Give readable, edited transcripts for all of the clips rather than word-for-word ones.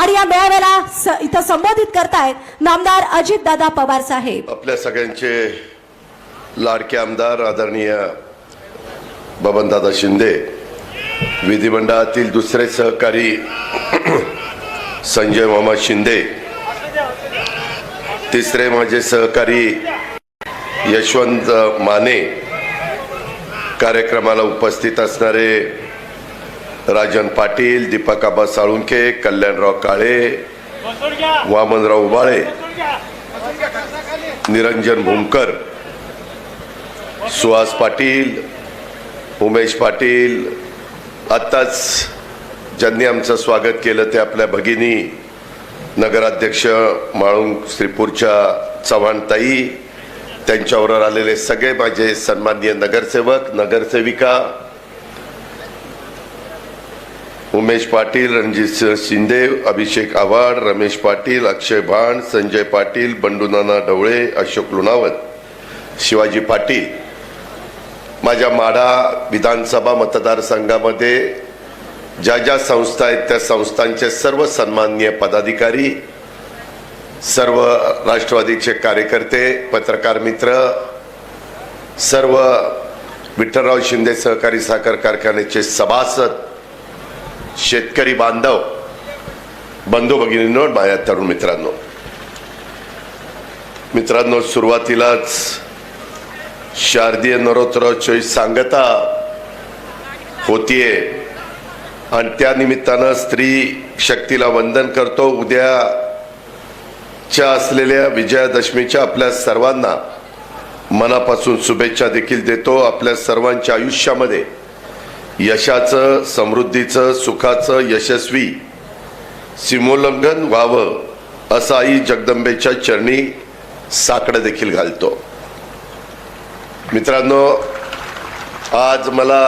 आणि या मेळाव्याला इथं संबोधित करतायत नामदार अजितदादा पवार साहेब। आपल्या सगळ्यांचे लाडके आमदार आदरणीय बबनदादा शिंदे, विधिमंडळातील दुसरे सहकारी संजय मामा शिंदे, तिसरे माझे सहकारी यशवंत माने, कार्यक्रमाला उपस्थित असणारे राजन पाटील, दीपक आबा साळुंखे, कल्याणराव काळे, वामनराव उबाळे, निरंजन भूमकर, सुहास पाटील, उमेश पाटील, आत्ताच ज्यांनी आमचं स्वागत केलं ते आपल्या भगिनी नगराध्यक्ष माळुंग श्रीपूरच्या चव्हाणताई, त्यांच्याबरोबर आलेले सगळे माझे सन्माननीय नगरसेवक, नगरसेविका, उमेश पाटील, रणजित शिंदे, अभिषेक आव्हाड, रमेश पाटील, अक्षय भाण, संजय पाटील, बंडूनाना ढवळे, अशोक लुणावत, शिवाजी पाटील, माझ्या माढा विधानसभा मतदारसंघामध्ये ज्या ज्या संस्था आहेत त्या संस्थांचे सर्व सन्माननीय पदाधिकारी, सर्व राष्ट्रवादीचे कार्यकर्ते, पत्रकार मित्र, सर्व विठ्ठलराव शिंदे सहकारी साखर कारखान्याचे सभासद, शेतकरी बांधव, बंधू भगिनींनो, माझ्या तरुण मित्रांनो, सुरुवातीलाच शारदीय नवरात्राची सांगता होतीये आणि त्या निमित्तानं स्त्री शक्तीला वंदन करतो। उद्याच्या असलेल्या विजयादशमीच्या आपल्या सर्वांना मनापासून शुभेच्छा देखील देतो। आपल्या सर्वांच्या आयुष्यामध्ये यशाचं, समृद्धीचं, सुखाचं, यशस्वी सीमोल्लंघन व्हावं असं आई जगदंबेच्या चरणी साकडं देखील घालतो। मित्रांनो, आज मला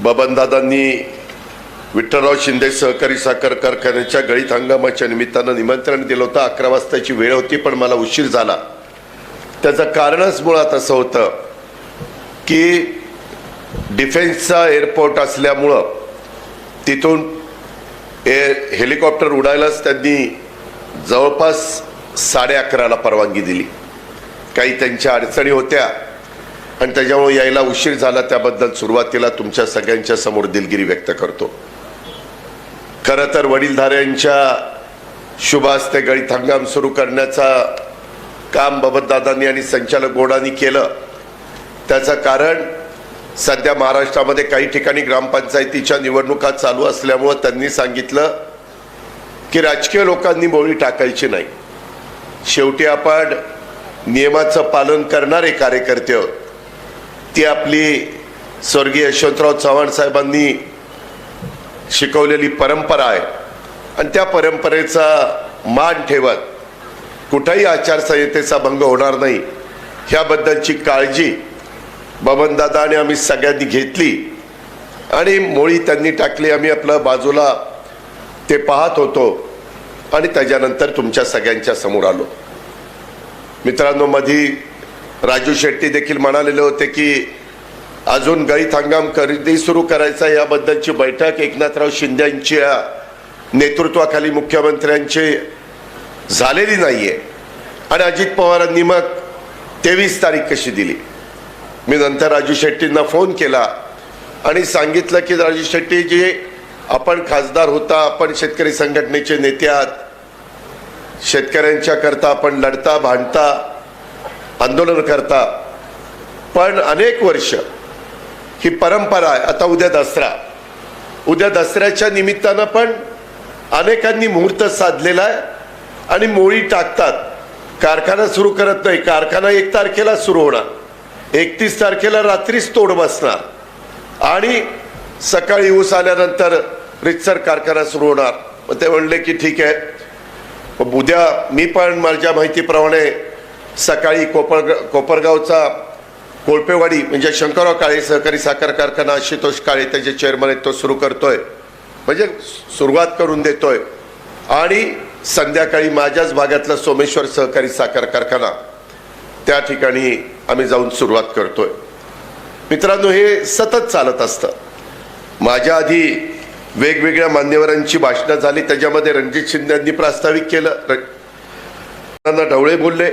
बबनदादांनी विठ्ठलराव शिंदे सहकारी साखर कारखान्याच्या गळीत हंगामाच्या निमित्तानं निमंत्रण दिलं होतं। 11 वाजताची वेळ होती पण मला उशीर झाला। त्याचं कारणच मुळात असं होतं की डिफेन्सचा एअरपोर्ट असल्यामुळं तिथून हेलिकॉप्टर उडायलाच त्यांनी जवळपास 11:30ला परवानगी दिली। काही त्यांच्या अडचणी होत्या आणि त्याच्यामुळे यायला उशीर झाला, त्याबद्दल सुरुवातीला तुमच्या सगळ्यांच्या समोर दिलगिरी व्यक्त करतो। खरं तर वडीलधाऱ्यांच्या शुभ हस्ते गळीत हंगाम सुरू करण्याचा काम बबनदादांनी आणि संचालक बोर्डाने केलं। त्याचं कारण सध्या महाराष्ट्रामध्ये काही ठिकाणी ग्रामपंचायतीच्या निवडणुका चालू असल्यामुळे त्यांनी सांगितलं की राजकीय लोकांनी बोली टाकायची नाही। शेवटी आपण नियमाचं पालन करणारे कार्यकर्ते आहोत। ती आपली स्वर्गीय यशवंतराव चव्हाण साहेबांनी शिकवलेली परंपरा आहे आणि त्या परंपरेचा मान ठेवत कुठेही आचारसंहितेचा भंग होणार नाही ह्याबद्दलची काळजी बबनदादा आणि आम्ही सगळ्यांनी घेतली आणि मोळी त्यांनी टाकली। आम्ही आपल्या बाजूला ते पाहत होतो आणि त्याच्यानंतर तुमच्या सगळ्यांच्या समोर आलो। मित्रांनो, मधी राजू शेट्टी देखील म्हणालेले होते की अजून गळीत हंगाम कधी सुरू करायचा याबद्दलची बैठक एकनाथराव शिंदेंच्या नेतृत्वाखाली मुख्यमंत्र्यांची झालेली नाहीये आणि अजित पवारांनी मग 23 तारीख कशी दिली। मी नंतर राजू शेट्टींना फोन केला आणि सांगितलं की राजू शेट्टी जी, आपण खासदार होता, आपण शेतकरी संघटनेचे नेते आहात, शेतकऱ्यांच्या करता आपण लढता, भांडता, आंदोलन करता, पण अनेक वर्ष ही परंपरा आहे। आता उद्या दसऱ्याच्या निमित्तानं पण अनेकांनी मुहूर्त साधलेला आहे आणि मोळी टाकतात। कारखाना सुरू करत नाही, कारखाना 1 तारखेला सुरू होणार, 31 तारखेला रात्रीच तोड बसणार आणि सकाळी ऊस आल्यानंतर रितसर कारखाना सुरू होणार। मग ते म्हणले की ठीक आहे, उद्या मी पण माझ्या माहितीप्रमाणे सकाळी कोपरगावचा कोळपेवाडी म्हणजे शंकरराव काळे सहकारी साखर कारखाना, आशुतोष काळे त्याचे चेअरमन आहेत, तो सुरू करतोय, म्हणजे सुरुवात करून देतोय आणि संध्याकाळी माझ्याच भागातला सोमेश्वर सहकारी साखर कारखाना त्या ठिकाणी आम्ही जाऊन सुरुवात करतोय। मित्रांनो, हे सतत चालत असतं। माझ्या आधी वेगवेगळ्या मान्यवरांची भाषणं झाली. त्याच्यामध्ये रणजित शिंदे यांनी प्रास्ताविक केलं, ढवळे बोलले,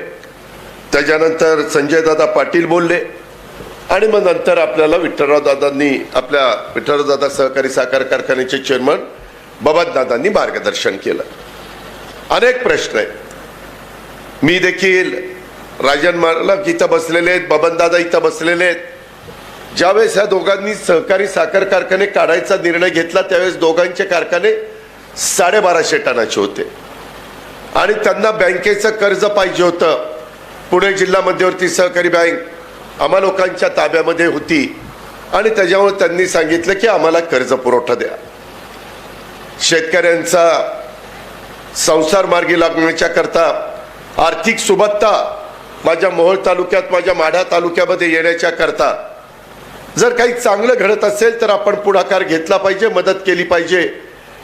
त्याच्यानंतर संजयदादा पाटील बोलले आणि मग नंतर आपल्याला विठ्ठलरावदादा सहकारी साखर कारखान्याचे चेअरमन बबनदादांनी मार्गदर्शन केलं. अनेक प्रश्न आहेत. मी देखील राजन मालक इथं बसलेले आहेत, बबनदादा इथं बसलेले आहेत. ज्यावेळेस ह्या दोघांनी सहकारी साखर कारखाने काढायचा निर्णय घेतला त्यावेळेस दोघांचे कारखाने 1250 टनाचे होते आणि त्यांना बँकेचं कर्ज पाहिजे होतं. पुणे जिल्हा मध्यवर्ती सहकारी बँक आम्हा लोकांच्या ताब्यामध्ये होती आणि त्याच्यामुळे त्यांनी सांगितलं की आम्हाला कर्ज पुरवठा द्या. शेतकऱ्यांचा संसार मार्गी लागण्याच्या करता आर्थिक सुबत्ता माझ्या मोहोळ तालुक्यात, माझ्या माढा तालुक्यामध्ये येण्याच्या करता जर काही चांगलं घडत असेल तर आपण पुढाकार घेतला पाहिजे, मदत केली पाहिजे.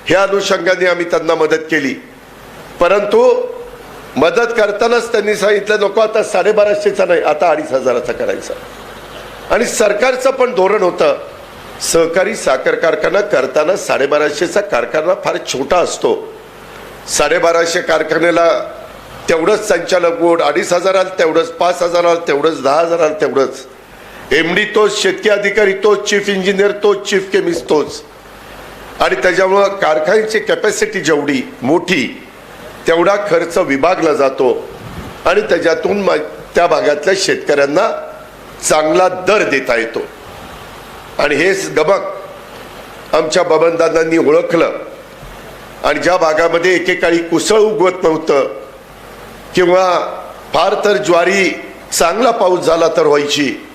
ह्या अनुषंगाने आम्ही त्यांना मदत केली. परंतु मदत करतानाच त्यांनी सांगितलं नको आता 1250चा नाही, आता 2500चा करायचा. आणि सरकारचं पण धोरण होतं, सहकारी साखर कारखाना करताना 1250चा कारखाना फार छोटा असतो. 1250 कारखान्याला तेवढंच संचालक बोर्ड, 2500 तेवढंच, 5000 तेवढंच, 10,000 तेवढंच. MD तोच, शेतकी अधिकारी तोच, चीफ इंजिनियर तोच, चीफ केमिस्ट तोच. आणि त्याच्यामुळं कारखान्याची कॅपॅसिटी जेवढी मोठी तेवढा खर्च विभागला जातो आणि त्याच्यातून त्या भागातल्या शेतकऱ्यांना चांगला दर देता येतो. आणि हेच गमक आमच्या बबनदादांनी ओळखलं. आणि ज्या भागामध्ये एकेकाळी कुसळ उगवत नव्हतं किंवा फार तर ज्वारी चांगला पाऊस झाला तर व्हायची,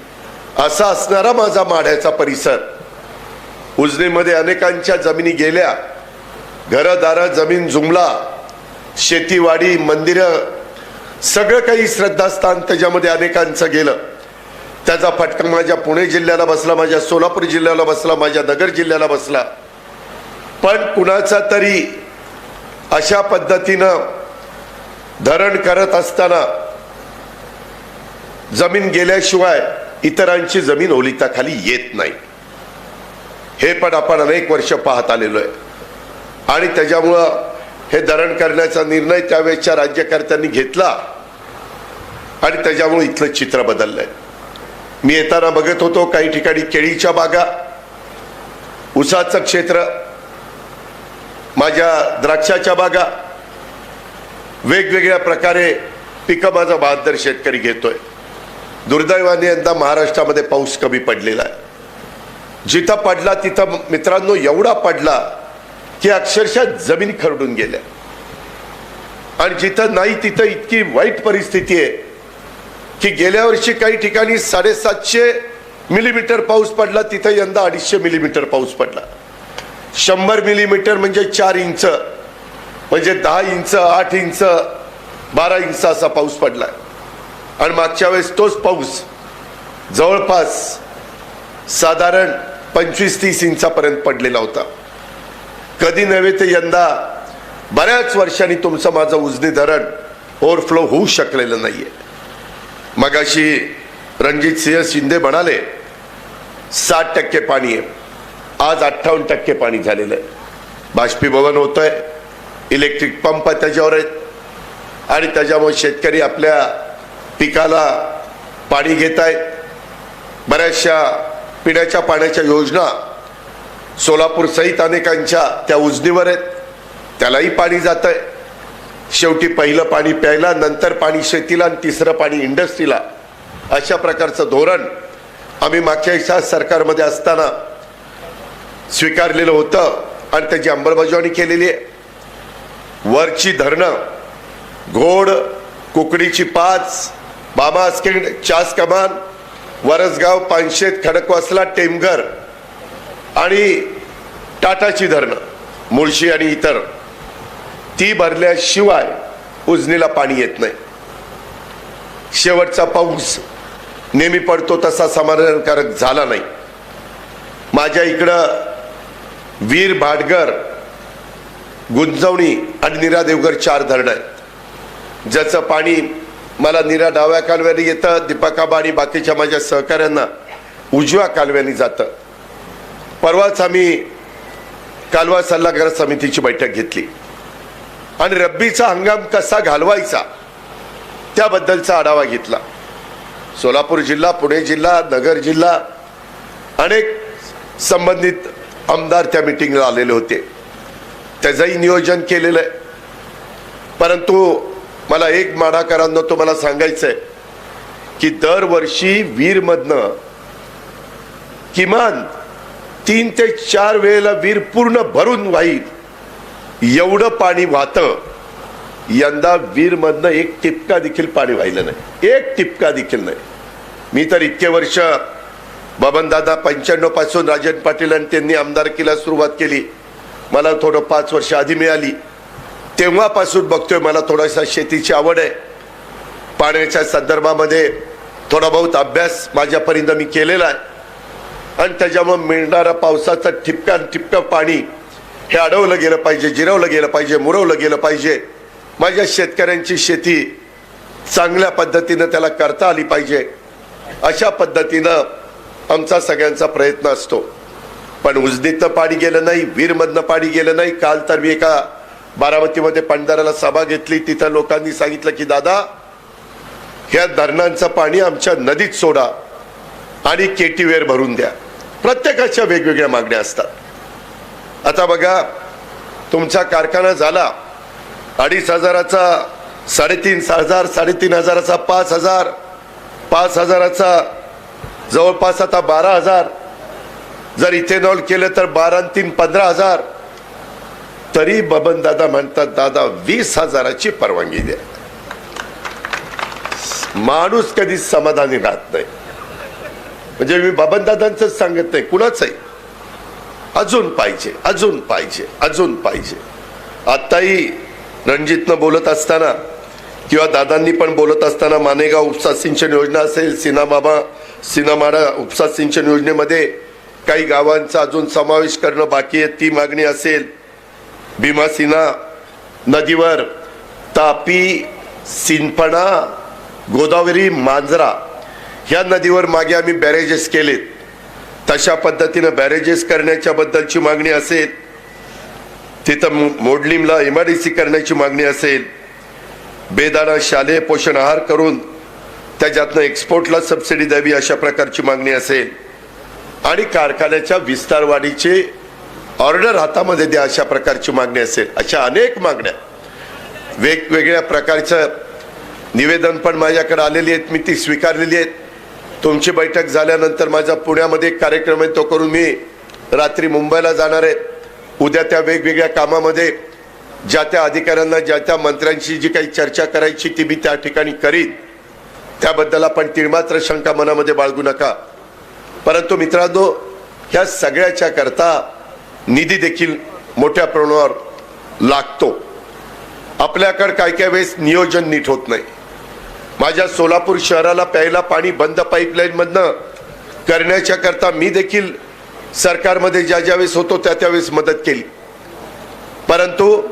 असा असणारा माझा माढ्याचा परिसर, उजनीमध्ये अनेकांच्या जमिनी गेल्या, घरदारं, जमीन जुमला, शेतीवाडी, मंदिरं, सगळं काही श्रद्धास्थान त्याच्यामध्ये अनेकांचं गेलं. त्याचा फटका माझ्या पुणे जिल्ह्याला बसला, माझ्या सोलापूर जिल्ह्याला बसला, माझ्या नगर जिल्ह्याला बसला. पण कुणाचा तरी अशा पद्धतीनं धरण करत असताना जमीन गेल्याशिवाय इतरांची जमीन ओलिताखाली येत नाही, हे पण आपण अनेक वर्ष पाहत आलेलो आहे. आणि त्याच्यामुळं हे धरण करण्याचा निर्णय त्यावेळेच्या राज्यकर्त्यांनी घेतला आणि त्याच्यामुळे इथलं चित्र बदललंय. मी येताना बघत होतो काही ठिकाणी केळीच्या बागा, ऊसाचं क्षेत्र, माझ्या द्राक्षाच्या बागा, वेगवेगळ्या प्रकारे पिकं माझा बहादर शेतकरी घेतोय. दुर्दैवाने यंदा महाराष्ट्रामध्ये पाऊस कमी पडलेला आहे. जिथं पडला तिथं मित्रांनो एवढा पडला की अक्षरशः जमीन खरडून गेल्या. आणि जिथं नाही तिथं इतकी वाईट परिस्थिती आहे की गेल्या वर्षी काही ठिकाणी 750 मिलीमीटर पाऊस पडला, तिथं यंदा 250 मिलीमीटर पाऊस पडला. 100 मिलीमीटर म्हणजे 4 इंच, म्हणजे 10 इंच, 8 इंच, 12 इंच असा पाऊस पडलाय. आणि मागच्या वेळेस तोच पाऊस जवळपास साधारण 25-30 इंचापर्यंत पडलेला होता. कधी नव्हे ते यंदा बऱ्याच वर्षांनी तुमचं माझं उजनी धरण ओव्हरफ्लो होऊ शकलेलं नाहीये. मगाशी रणजित सिंह शिंदे म्हणाले 60% पाणी आहे, आज 58% पाणी झालेलं आहे. बाष्पीभवन होतंय, इलेक्ट्रिक पंप त्याच्यावर आहेत आणि त्याच्यामुळे शेतकरी आपल्या पिकाला पाणी घेत आहेत. बऱ्याचशा पिण्याच्या पाण्याच्या योजना सोलापूर सहित अनेकांच्या त्या उजनीवर आहेत, त्यालाही पाणी जात आहे. शेवटी पहिलं पाणी प्यायला, नंतर पाणी शेतीला आणि तिसरं पाणी इंडस्ट्रीला, अशा प्रकारचं धोरण आम्ही मागच्या सरकारमध्ये असताना स्वीकारलेलं होतं आणि त्याची अंमलबजावणी केलेली आहे. वरची धरणं घोड, कुकडीची 5, बामास्किंड, चास कमान, वरसगाव, पानशेत, खडकवासला, टेमघर आणि टाटाची धरणं, मुळशी आणि इतर, ती भरल्याशिवाय उजनीला पाणी येत नाही. शेवटचा पाऊस नेहमी पडतो तसा समाधानकारक झाला नाही. माझ्या इकडं वीर, भाटघर, गुंजवणी आणि नीरा देवघर 4 धरणं आहेत, ज्याचं पाणी मला नीरा डाव्या कालव्याने येतं, दीपकाबा आणि बाकीच्या माझ्या सहकाऱ्यांना उजव्या कालव्याने जातं. परवाच आम्ही कालवा सल्लागार समितीची बैठक घेतली आणि रब्बीचा हंगाम कसा घालवायचा त्याबद्दलचा आढावा घेतला. सोलापूर जिल्हा, पुणे जिल्हा, नगर जिल्हा अनेक संबंधित आमदार त्या मीटिंगला आलेले होते. त्याचंही नियोजन केलेलं आहे. परंतु मला एक माडाकरांना तुम्हाला सांगायचं आहे की दरवर्षी वीरमधनं किमान 3 ते 4 वेळेला वीर पूर्ण भरून वाहील एवढं पाणी वाहतं. यंदा वीरमधनं एक टिपका देखील पाणी वाहिलं नाही, एक टिपका देखील नाही. मी तर इतके वर्ष बबनदादा 95 पासून राजन पाटील आणि त्यांनी आमदारकीला सुरुवात केली, मला थोडं 5 वर्ष आधी मिळाली, तेव्हापासून बघतोय. मला थोडासा शेतीची आवड आहे. पाण्याच्या संदर्भामध्ये थोडा बहुत अभ्यास माझ्यापर्यंत मी केलेला आहे आणि त्याच्यामुळे मिळणारा पावसाचा ठिपका पाणी हे अडवलं गेलं पाहिजे, जिरवलं गेलं पाहिजे, मुरवलं गेलं पाहिजे. माझ्या शेतकऱ्यांची शेती चांगल्या पद्धतीनं त्याला करता आली पाहिजे, अशा पद्धतीनं आमचा सगळ्यांचा प्रयत्न असतो. पण उजनीतनं पाणी गेलं नाही, वीरमधनं पाणी गेलं नाही. काल तर मी एका बारामतीमध्ये पंढराला सभा घेतली, तिथं लोकांनी सांगितलं की दादा ह्या धरणांचं पाणी आमच्या नदीत सोडा आणि केटीवेर भरून द्या. प्रत्येकाच्या वेगवेगळ्या मागण्या असतात. आता बघा, तुमचा कारखाना झाला 2,500चा 3,500, 3,500चा 5,000, 5,000चा जवळपास आता 12,000. जर इथेनॉल केलं तर 12 आणि 3 15,000. तरी बबन दादा म्हणतात दादा 20,000ची परवानगी द्या. माणूस कधी समाधानी राहत नाही. म्हणजे मी बबन दादांचं सांगत नाही, कुणाचंही. अजून पाहिजे, अजून पाहिजे, अजून पाहिजे. आत्ताही रणजितनं बोलत असताना किंवा दादांनी पण बोलत असताना मानेगाव उपसा सिंचन योजना असेल, सिनामाडा उपसा सिंचन योजनेमध्ये काही गावांचा अजून समावेश करणं बाकी आहे, ती मागणी असेल. भीमासिना नदीवर तापी, सिंदफणा, गोदावरी, मांजरा ह्या नदीवर मागे आम्ही बॅरेजेस केलेत, तशा पद्धतीनं बॅरेजेस करण्याच्या बद्दलची मागणी असेल. तिथं मोडलीमला MIDC करण्याची मागणी असेल. बेदाणा शालेय पोषण आहार करून त्याच्यातनं एक्सपोर्टला सबसिडी द्यावी अशा प्रकारची मागणी असेल. आणि कारखान्याच्या विस्तार वाढीचे ऑर्डर हातामध्ये द्या अशा प्रकारची मागणी असेल. अशा अनेक मागण्या वेगवेगळ्या प्रकारचं निवेदन पण माझ्याकडे आलेली आहेत, मी ती स्वीकारलेली आहेत. तुमची बैठक झाल्यानंतर माझा पुण्यामध्ये एक कार्यक्रम आहे, तो करून मी रात्री मुंबईला जाणार आहे. उद्या त्या वेगवेगळ्या कामामध्ये ज्या त्या अधिकाऱ्यांना, ज्या त्या मंत्र्यांशी जी काही चर्चा करायची ती मी त्या ठिकाणी करीन. त्याबद्दल आपण तिळमात्र शंका मनामध्ये बाळगू नका. परंतु मित्रांनो, ह्या सगळ्याच्या करता निधी देखील मोठ्या प्रमाणावर लागतो. आपल्याकडे काही वेळेस नियोजन नीट होत नाही. माझ्या सोलापूर शहराला प्यायला पाणी बंद पाईपलाईन मधनं करण्याच्या करता मी देखील सरकारमध्ये ज्या वेळेस होतो त्यावेळेस मदत केली. परंतु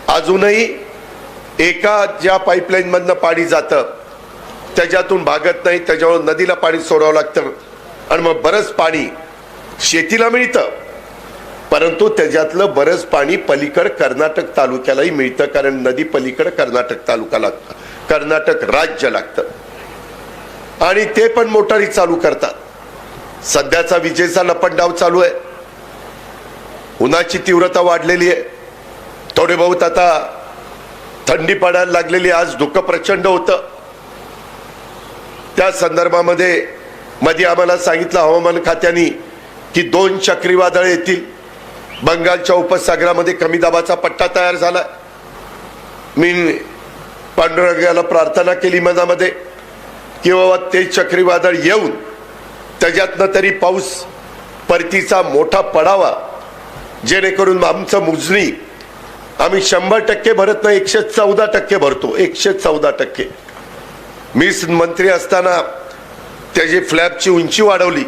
अजूनही एका ज्या पाईपलाईन मधनं पाणी जातं त्याच्यातून भागत नाही, त्याच्यावर नदीला पाणी सोडावं लागतं आणि मग बरंच पाणी शेतीला मिळतं. परंतु त्याच्यातलं बरंच पाणी पलीकड कर्नाटक तालुक्यालाही मिळतं, कारण नदी पलीकडे कर्नाटक तालुका लागतं, कर्नाटक राज्य लागतं आणि ते पण मोटारी चालू करतात. सध्याचा विजेचा लपंडाव चालू आहे. उन्हाची तीव्रता वाढलेली आहे. थोडे बहुत आता थंडी पडायला लागलेली. आज धुकं प्रचंड होतं. त्या संदर्भामध्ये मध्ये आम्हाला सांगितलं हवामान खात्याने की 2 चक्रीवादळ येतील. बंगालच्या उपसागरामध्ये कमी दाबाचा पट्टा तयार झाला. मी पांडुरंगाला प्रार्थना केली मनामध्ये की बाबा ते चक्रीवादळ येऊन त्याच्यातनं तरी पाऊस परतीचा मोठा पडावा, जेणेकरून आमचं मोजणी आम्ही 100% भरत नाही, 114% भरतो. 114%. मी मंत्री असताना त्याची फ्लॅबची उंची वाढवली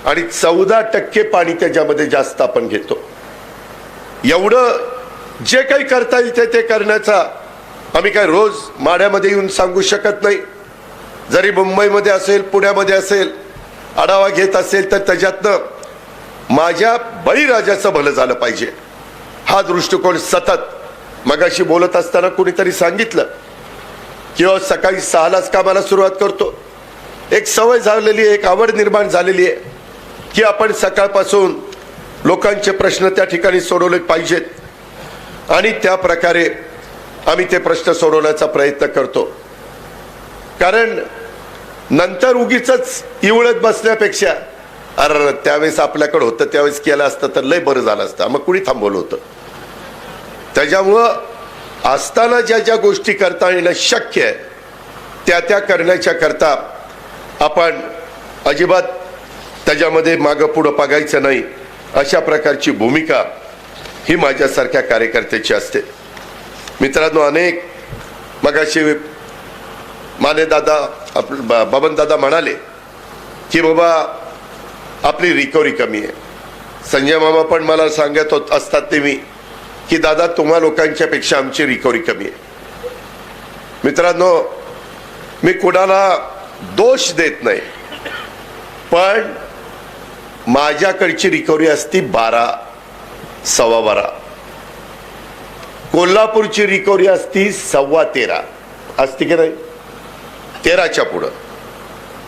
आणि 14% पाणी त्याच्यामध्ये जास्त आपण घेतो. एवढं जे काही करता येईल ते करण्याचा आम्ही काय रोज माड्यामध्ये येऊन सांगू शकत नाही. जरी मुंबईमध्ये असेल, पुण्यामध्ये असेल, आढावा घेत असेल तर त्याच्यातनं माझ्या बळीराजाचं भलं झालं पाहिजे हा दृष्टिकोन सतत मगाशी बोलत असताना कुणीतरी सांगितलं किंवा सकाळी 6लाच कामाला सुरुवात करतो. एक सवय झालेली आहे, एक आवड निर्माण झालेली आहे की आपण सकाळपासून लोकांचे प्रश्न त्या ठिकाणी सोडवले पाहिजेत आणि त्या प्रकारे आम्ही ते प्रश्न सोडवण्याचा प्रयत्न करतो. कारण नंतर उगीच इवळत बसण्यापेक्षा अरे त्यावेळेस आपल्याकडे होतं त्यावेळेस केलं असतं तर लय बरं झालं असतं, मग कुणी थांबवलं होतं. त्याच्यामुळं असताना ज्या ज्या गोष्टी करता येणं शक्य आहे त्या करण्याच्या करता आपण अजिबात त्याच्यामध्ये मागं पुढं बघायचं नाही, अशा प्रकारची भूमिका ही माझ्यासारख्या कार्यकर्त्याची असते. मित्रांनो, अनेक मगाशी मानेदादा बबनदादा म्हणाले की बाबा आपली रिकव्हरी कमी आहे. संजय मामा पण मला सांगत असतात नेहमी की दादा तुम्हा लोकांच्या पेक्षा आमची रिकव्हरी कमी आहे. मित्रांनो, मी कुणाला दोष देत नाही, पण माझ्याकडची रिकव्हरी असती 12, 12.15. कोल्हापूरची रिकव्हरी असती 13.15 असती की नाही, 13च्या पुढं.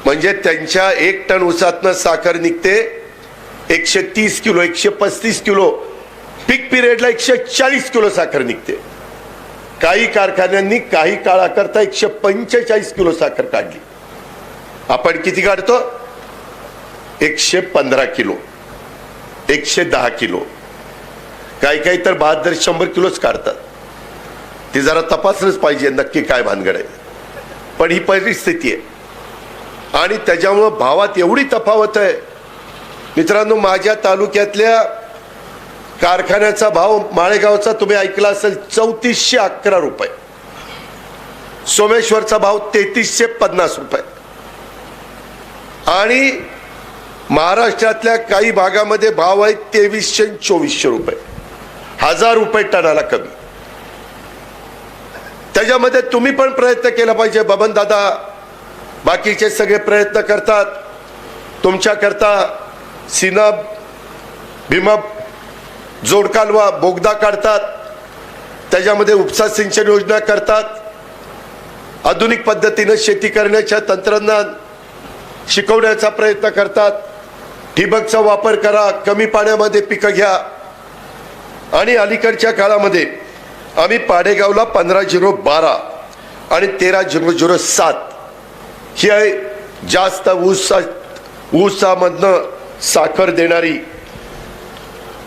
म्हणजे त्यांच्या 1 टन ऊसातनं साखर निघते 130 किलो, 135 किलो, पीक पिरियडला 140 किलो साखर निघते. काही कारखान्यांनी काही काळाकरता 145 किलो साखर काढली. आपण किती काढतो? 115 किलो, 110 किलो, काही तर 72-100 किलोच काढतात. ती जरा तपासलंच पाहिजे नक्की काय भानगड आहे, पण ही परिस्थिती आहे. आणि त्याच्यामुळं भावात एवढी तफावत आहे. मित्रांनो, माझ्या तालुक्यातल्या कारखान्याचा भाव माळेगावचा तुम्ही ऐकला असेल 3411 रुपये, सोमेश्वरचा भाव 3350 रुपये आणि महाराष्ट्रातल्या काही भागामध्ये भाव आहेत 2300-2400 रुपये, 1000 रुपये टनाला कमी. त्याच्यामध्ये तुम्ही पण प्रयत्न केला पाहिजे. बबन दादा बाकीचे सगळे प्रयत्न करतात तुमच्याकरता. सिना भीमा जोडकालवा बोगदा काढतात, त्याच्यामध्ये उपसा सिंचन योजना करतात, आधुनिक पद्धतीने शेती करण्याच्या तंत्रज्ञान शिकवण्याचा प्रयत्न करतात. ठिबकचा वापर करा, कमी पाण्यामध्ये पिकं घ्या. आणि अलीकडच्या काळामध्ये आम्ही पाडेगावला 15-0-12 आणि 13-0-0-7 ही आहे जास्त ऊसामधनं साखर देणारी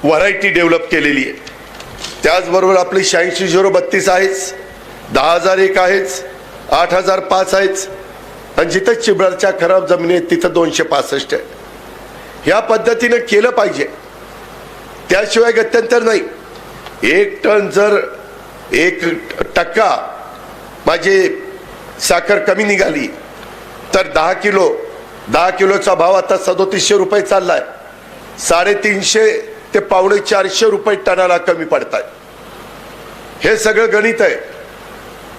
व्हरायटी डेव्हलप केलेली आहे. त्याचबरोबर आपली 86-0-32 आहेच, 10,001 आहेच, 8,005 आहेच आणि जिथं चिबळाच्या खराब जमिनी आहेत तिथं 265 आहे. ह्या पद्धतीनं केलं पाहिजे, त्याशिवाय गत्यंतर नाही. 1 टन जर 1% माझी साखर कमी निघाली तर 10 किलोचा भाव आता 3700 रुपये चाललाय. 350 ते 450 रुपये टनाला कमी पडताय. हे सगळं गणित आहे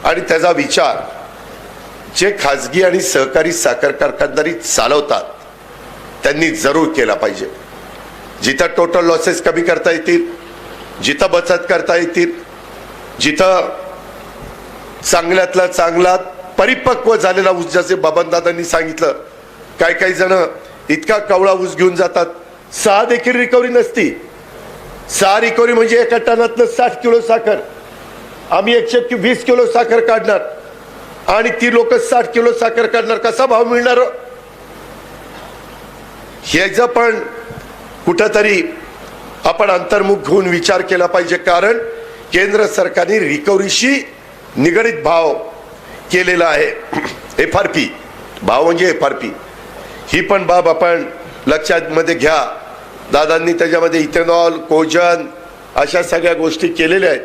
आणि त्याचा विचार जे खाजगी आणि सहकारी साखर कारखानदारी चालवतात त्यांनी जरूर केला पाहिजे. जिथं टोटल लॉसेस कमी करता येतील, जिथं बचत करता येतील, जिथं चांगल्यातला चांगला परिपक्व झालेला ऊस, जसे बबनदादांनी सांगितलं, काही जण इतका कवळा ऊस घेऊन जातात 6 देखील रिकव्हरी नसती. 6 रिकव्हरी म्हणजे एका टनातनं 60 किलो साखर. आम्ही 120 किलो साखर काढणार आणि ती लोक 60 किलो साखर काढणार, कसा भाव मिळणार? ह्याचा पण कुठंतरी आपण अंतर्मुख होऊन विचार केला पाहिजे. कारण केंद्र सरकारने रिकव्हरीशी निगडित भाव केलेला आहे. FRP भाव म्हणजे FRP, ही पण बाब आपण लक्षात मध्ये घ्या. दादांनी त्याच्यामध्ये इथेनॉल, कोजन अशा सगळ्या गोष्टी केलेल्या आहेत,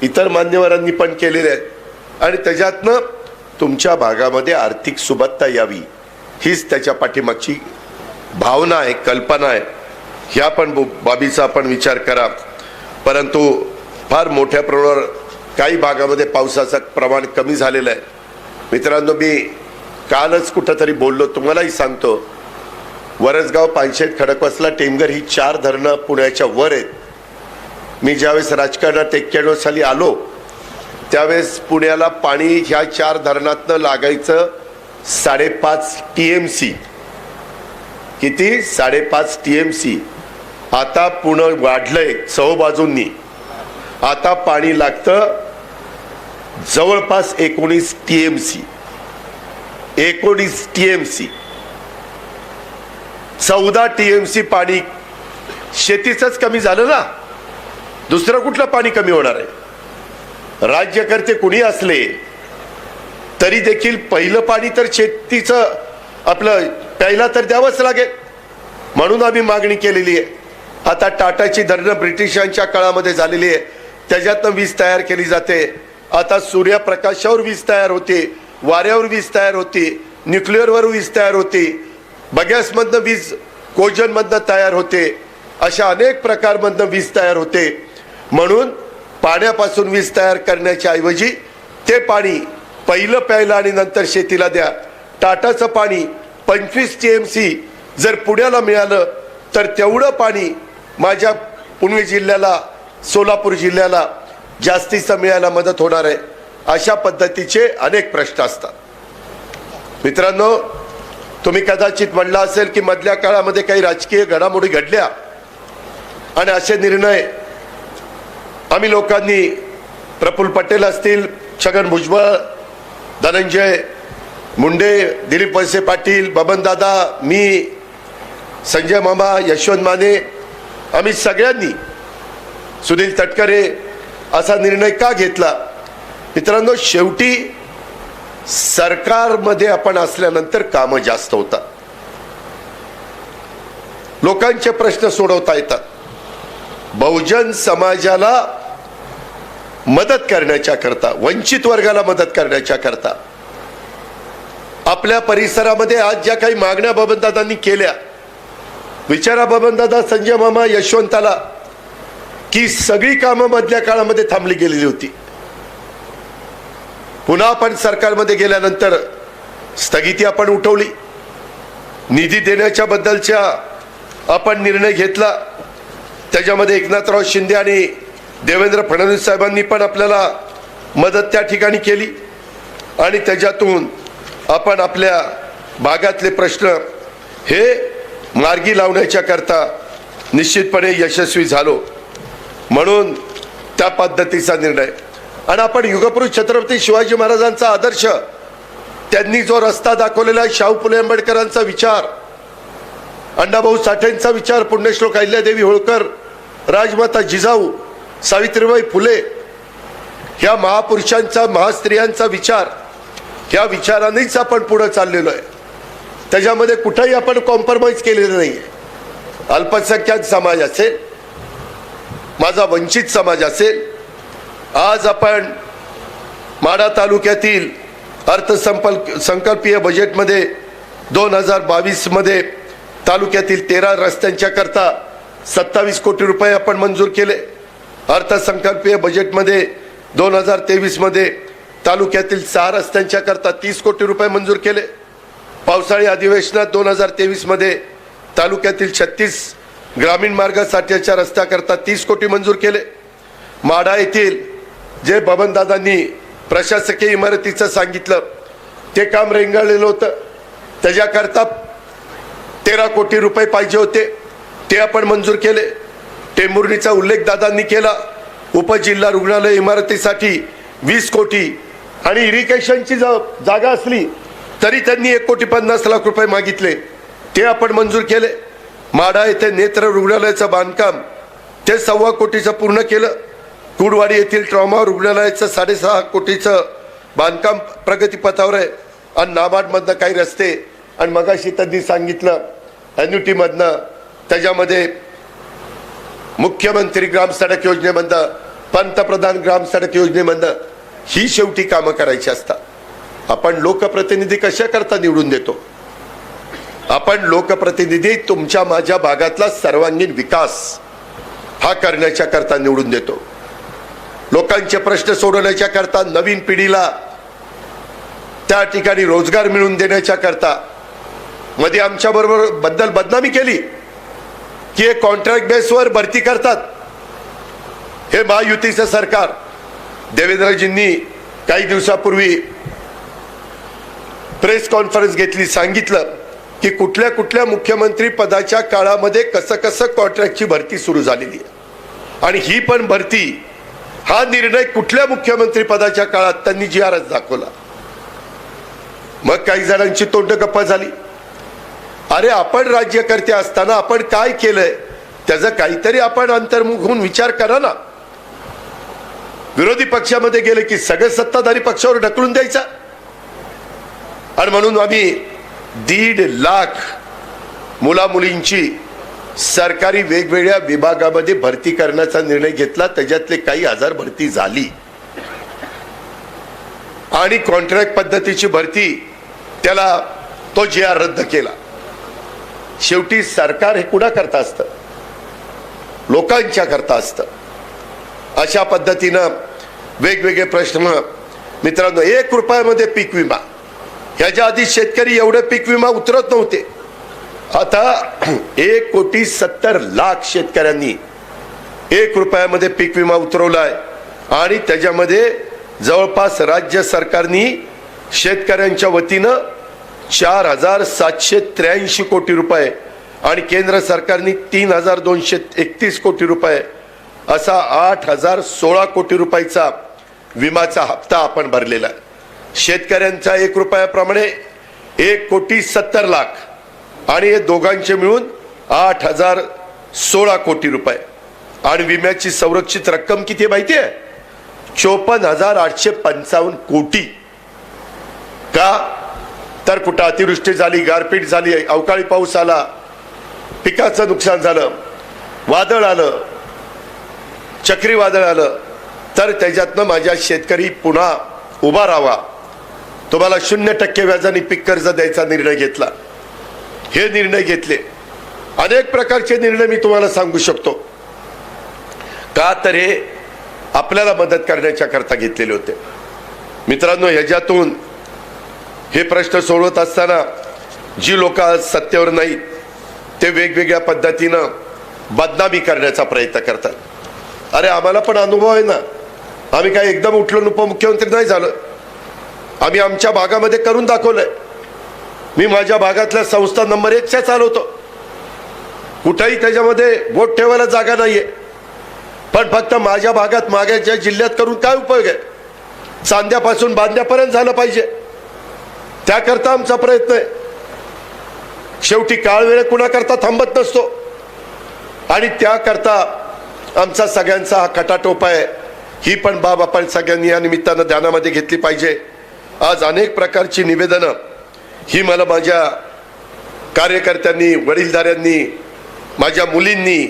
इतर मान्यवरांनी पण केलेल्या आहेत आणि त्याच्यातनं तुमच्या भागामध्ये आर्थिक सुबत्ता यावी हीच त्याच्या पाठीमागची भावना आहे, कल्पना आहे. ह्या पण बाबीचा आपण विचार करा. परंतु फार मोठ्या प्रमाणावर काही भागामध्ये पावसाचं प्रमाण कमी झालेलं आहे. मित्रांनो, मी कालच कुठंतरी बोललो, तुम्हालाही सांगतो, वरसगाव, पानशेत, खडकवासला, टेमघर ही 4 धरणं पुण्याच्या वर आहेत. मी ज्यावेळेस राजकारणात 91 साली आलो त्यावेळेस पुण्याला पाणी ह्या 4 धरणातनं लागायचं 5.5 TMC. किती? 5.5 TMC. आता पुणे वाढलंय चहूबाजूंनी. आता पाणी लागतं जवळपास 19 TMC. 19 TMC. 14 TMC पाणी शेतीचंच कमी झालं ना, दुसरं कुठलं पाणी कमी होणार आहे? राज्यकर्ते कुणी असले तरी देखील पहिलं पाणी तर शेतीचं आपलं प्यायला तर द्यावंच लागेल. म्हणून आम्ही मागणी केलेली आहे. आता टाटाची धरणं ब्रिटिशांच्या काळामध्ये झालेली आहे, त्याच्यातनं वीज तयार केली जाते. आता सूर्यप्रकाशावर वीज तयार होते, वाऱ्यावर वीज तयार होते, न्यूक्लिअरवर वीज तयार होते, बगॅसमधनं वीज, कोजनमधनं तयार होते. अशा अनेक प्रकारमधनं वीज तयार होते. म्हणून पाण्यापासून वीज तयार करण्याच्या ऐवजी ते पाणी पहिलं प्यायला आणि नंतर शेतीला द्या. टाटाचं पाणी 25 TMC जर पुण्याला मिळालं तर तेवढं पाणी माझ्या पुणे जिल्ह्याला, सोलापूर जिल्ह्याला जास्तीचं मिळायला मदत होणार आहे. अशा पद्धतीचे अनेक प्रश्न असतात. मित्रांनो, तुम्ही कदाचित म्हणलं असेल की मधल्या काळामध्ये काही राजकीय घडामोडी घडल्या आणि असे निर्णय आम्ही लोकांनी, प्रफुल्ल पटेल असतील, छगन भुजबळ, धनंजय मुंडे, दिलीप वळसे पाटील, बबनदादा, मी, संजय मामा, यशवंत माने, आम्ही सगळ्यांनी, सुनील तटकरे असा निर्णय का घेतला? मित्रांनो, शेवटी सरकारमध्ये आपण असल्यानंतर कामं जास्त होतात, लोकांचे प्रश्न सोडवता येतात. बहुजन समाजाला मदत करण्याच्या करता, वंचित वर्गाला मदत करण्याच्या करता आपल्या परिसरामध्ये आज ज्या काही मागण्या बबनदादांनी केल्या, विचारा बबनदादा, संजय मामा, यशवंताला, की सगळी कामं मधल्या काळामध्ये थांबली गेलेली होती. पुन्हा आपण सरकारमध्ये गेल्यानंतर स्थगिती आपण उठवली, निधी देण्याच्या बद्दलच्या आपण निर्णय घेतला. त्याच्यामध्ये एकनाथराव शिंदे आणि देवेंद्र फडणवीस साहेबांनी पण आपल्याला मदत त्या ठिकाणी केली आणि त्याच्यातून आपण आपल्या भागातले प्रश्न हे मार्गी लावण्याच्या करता निश्चितपणे यशस्वी झालो. म्हणून त्या पद्धतीचा निर्णय. आणि आपण युगपुरुष छत्रपती शिवाजी महाराजांचा आदर्श, त्यांनी जो रस्ता दाखवलेला, शाहू फुले आंबेडकरांचा विचार, अण्णाभाऊ साठेंचा विचार, पुण्यश्लोक अहिल्यादेवी होळकर, राजमाता जिजाऊ, सावित्रीबाई फुले, ह्या महापुरुषांचा, महास्त्रियांचा विचार, ह्या विचारानेच आपण पुढे चाललेलो आहे. त्याच्यामध्ये कुठेही आपण कॉम्प्रोमाइज केलेलं नाही. अल्पसंख्याक समाज असेल, माझा वंचित समाज असेल, आज आपण माढा तालुक्यातील अर्थसंकल्पीय बजेटमध्ये 2022 मध्ये तालुक्यातील 13 रस्त्यांच्या करता 27 कोटी रुपये आपण मंजूर केले. अर्थसंकल्पीय बजेटमध्ये 2023 मध्ये तालुक्यातील 6 रस्त्यांच्या करता 30 कोटी रुपये मंजूर केले. पावसाळी अधिवेशनात 2023 मध्ये तालुक्यातील 36 ग्रामीण मार्गासाठीच्या रस्त्याकरता 30 कोटी मंजूर केले. माढा येथील जे बबनदादांनी प्रशासकीय इमारतीचं सांगितलं ते काम रेंगाळलेलं होतं, त्याच्याकरता 13 कोटी रुपये पाहिजे होते, ते आपण मंजूर केले. टेंभुर्णीचा उल्लेख दादांनी केला. उपजिल्हा रुग्णालय इमारतीसाठी 20 कोटी आणि इरिगेशनची जागा असली तरी त्यांनी 1,50,00,000 रुपये मागितले, ते आपण मंजूर केले. माढा येथे नेत्र रुग्णालयाचं बांधकाम ते 1.25 कोटीचं पूर्ण केलं. कुडवाडी येथील ट्रॉमा रुग्णालयाचं 6.5 कोटीचं बांधकाम प्रगतीपथावर आहे. आणि नाबार्डमधनं काही रस्ते आणि मगाशी त्यांनी सांगितलं एन्युटीमधनं, त्याच्यामध्ये मुख्यमंत्री ग्राम सडक योजनेमधनं, पंतप्रधान ग्राम सडक योजनेमधनं ही शेवटी कामं करायची असतात. आपण लोकप्रतिनिधी कशा करता निवडून देतो? आपण लोकप्रतिनिधी तुमच्या माझ्या भागातला सर्वांगीण विकास हा करण्याच्या करता निवडून देतो. लोकांचे प्रश्न सोडवण्याच्या करता, नवीन पिढीला त्या ठिकाणी रोजगार मिळवून देण्याच्या करता मध्ये आमच्या बरोबर बद्दल बदनामी केली की हे कॉन्ट्रॅक्ट बेसवर भरती करतात. हे महायुतीचं सरकार. देवेंद्रजींनी काही दिवसापूर्वी प्रेस कॉन्फरन्स घेतली, सांगितलं की कुठल्या कुठल्या मुख्यमंत्री पदाच्या काळामध्ये कसं कसं कॉन्ट्रॅक्टची भरती सुरू झालेली आहे आणि ही पण भरती, हा निर्णय कुठल्या मुख्यमंत्री पदाच्या काळात त्यांनी जी आरच दाखवला. मग काही जणांची तोंड गप्प झाली. अरे आपण राज्यकर्ते असताना आपण काय केलंय त्याचं काहीतरी आपण अंतर्मुख होऊन विचार करा ना. विरोधी पक्षामध्ये गेले की सगळे सत्ताधारी पक्षावर ढकलून द्यायचा. आणि म्हणून आम्ही 1.5 लाख मुला मुलींची सरकारी वेगवेगळ्या विभागामध्ये भरती करण्याचा निर्णय घेतला. त्याच्यातले काही हजार भरती झाली आणि कॉन्ट्रॅक्ट पद्धतीची भरती त्याला तो GR रद्द केला. शेवटी सरकार हे कुणा करता असतं? लोकांच्या करता असतं. अशा पद्धतीनं वेगवेगळे प्रश्न. मित्रांनो, 1 रुपयामध्ये पीक विमा, ह्याच्या आधी शेतकरी एवढे पीक विमा उतरत नव्हते. आता 1,70,00,000 शेतकऱ्यांनी 1 रुपयामध्ये पीक विमा उतरवलाय आणि त्याच्यामध्ये जवळपास राज्य सरकारनी शेतकऱ्यांच्या वतीनं 4,783 कोटी रुपये आणि केंद्र सरकारने 3,231 कोटी रुपये असा 8,016 कोटी रुपयाचा विमाचा हप्ता आपण भरलेला आहे. शेतकऱ्यांचा 1 रुपयाप्रमाणे 1,70,00,000 आणि हे दोघांचे मिळून 8,016 कोटी रुपये. आणि विम्याची संरक्षित रक्कम किती माहिती आहे? 54,855 कोटी. का तर कुठं अतिवृष्टी झाली, गारपीट झाली, अवकाळी पाऊस आला, पिकाचं नुकसान झालं, वादळ आलं, चक्रीवादळ आलं, तर त्याच्यातनं माझ्या शेतकरी पुन्हा उभा राहावा. तुम्हाला 0% व्याजाने पीक कर्ज द्यायचा निर्णय घेतला. हे निर्णय घेतले. अनेक प्रकारचे निर्णय मी तुम्हाला सांगू शकतो. का तर हे आपल्याला मदत करण्याच्या करता घेतलेले होते. मित्रांनो, ह्याच्यातून हे प्रश्न सोडवत असताना जी लोक सत्तेवर नाहीत ते वेगवेगळ्या पद्धतीनं बदनामी करण्याचा प्रयत्न करतात. अरे आम्हाला पण अनुभव आहे ना. आम्ही काय एकदम उठलो उपमुख्यमंत्री नाही झालं. आम्ही आमच्या भागामध्ये करून दाखवलंय. मी माझ्या भागातल्या संस्था नंबर 1च्या चालवतो. कुठेही त्याच्यामध्ये वोट ठेवायला जागा नाहीये. पण फक्त माझ्या भागात मागच्या जिल्ह्यात करून काय उपयोग आहे? चांद्यापासून बांद्यापर्यंत झालं पाहिजे, त्याकरता आमचा प्रयत्न आहे. शेवटी काळ वेळ कुणाकरता थांबत नसतो आणि त्याकरता आमचा सगळ्यांचा हा खटाटोप आहे. ही पण बाब आपण सगळ्यांनी या निमित्तानं ध्यानामध्ये घेतली पाहिजे. आज अनेक प्रकारची निवेदनं ही मला माझ्या कार्यकर्त्यांनी, वडीलधाऱ्यांनी, माझ्या मुलींनी,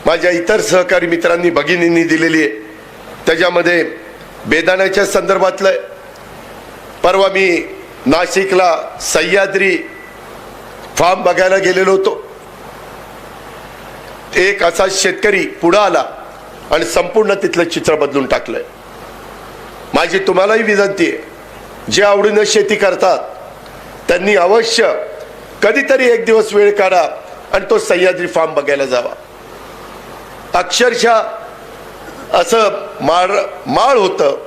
माझ्या इतर सहकारी मित्रांनी, भगिनींनी दिलेली आहे. त्याच्यामध्ये बेदाण्याच्या संदर्भातलं. परवा मी नाशिकला सह्याद्री फार्म बघायला गेलेलो होतो. एक असा शेतकरी पुढे आला आणि संपूर्ण तिथलं चित्र बदलून टाकलंय. माझी तुम्हालाही विनंती आहे, जे आवडीनं शेती करतात त्यांनी अवश्य कधीतरी एक दिवस वेळ काढा आणि तो सह्याद्री फार्म बघायला जावा. अक्षरशः असं माळ होतं,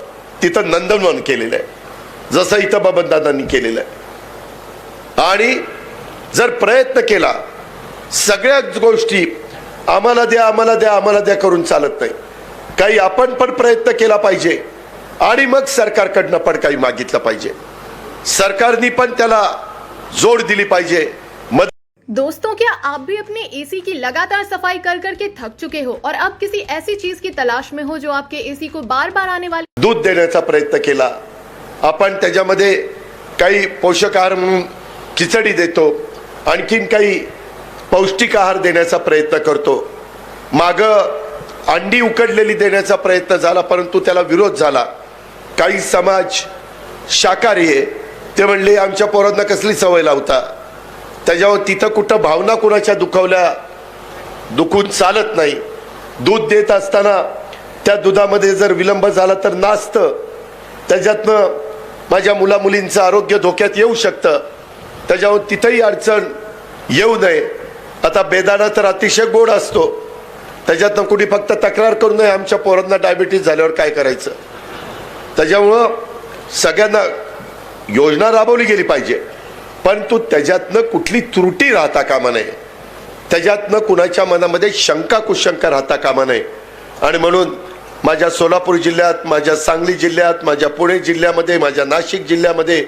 तिथं नंदनवन केलेलं आहे, जसं इथं बबनदादांनी केलेलं आहे. आणि जर प्रयत्न केला, सगळ्याच गोष्टी आम्हाला द्या आम्हाला द्या आम्हाला द्या करून चालत नाही. काही आपण पण प्रयत्न केला पाहिजे आणि मग सरकारकडनं पण काही मागितलं पाहिजे. सरकारनी पण त्याला जोड दिली पाहिजे. दोस्तों, क्या आप भी अपने एसी की लगातार सफाई कर करके थक चुके हो और अब किसी ऐसी चीज की तलाश में हो जो आपके एसी को बार बार आने वाले दूध देण्याचा प्रयत्न केला आपण. त्याच्यामध्ये काही पोषक आहार म्हणून खिचडी देतो, आणखीन काही पौष्टिक आहार देण्याचा प्रयत्न करतो. माग अंडी उकडलेली देण्याचा प्रयत्न झाला, परंतु त्याला विरोध झाला. काही समाज शाकाहारी आहे, ते म्हणले आमच्या पोरांना कसली सवय लावता. त्याच्यावर तिथं कुठं भावना कुणाच्या दुखून चालत नाही. दूध देत असताना त्या दुधामध्ये जर विलंब झाला तर नासतं, त्याच्यातनं माझ्या मुला मुलींचं आरोग्य धोक्यात येऊ शकतं. त्याच्यावर तिथेही अडचण येऊ नये. आता बेदाणा तर अतिशय गोड असतो, त्याच्यातनं कुणी फक्त तक्रार करू नये आमच्या पोरांना डायबिटीज झाल्यावर काय करायचं. त्याच्यामुळं सगळ्यांना योजना राबवली गेली पाहिजे, परंतु त्याच्यातनं कुठली त्रुटी राहता कामा नये, त्याच्यातनं कुणाच्या मनामध्ये शंका कुशंका राहता कामा नये. आणि म्हणून माझ्या सोलापूर जिल्ह्यात, माझ्या सांगली जिल्ह्यात, माझ्या पुणे जिल्ह्यामध्ये, माझ्या नाशिक जिल्ह्यामध्ये,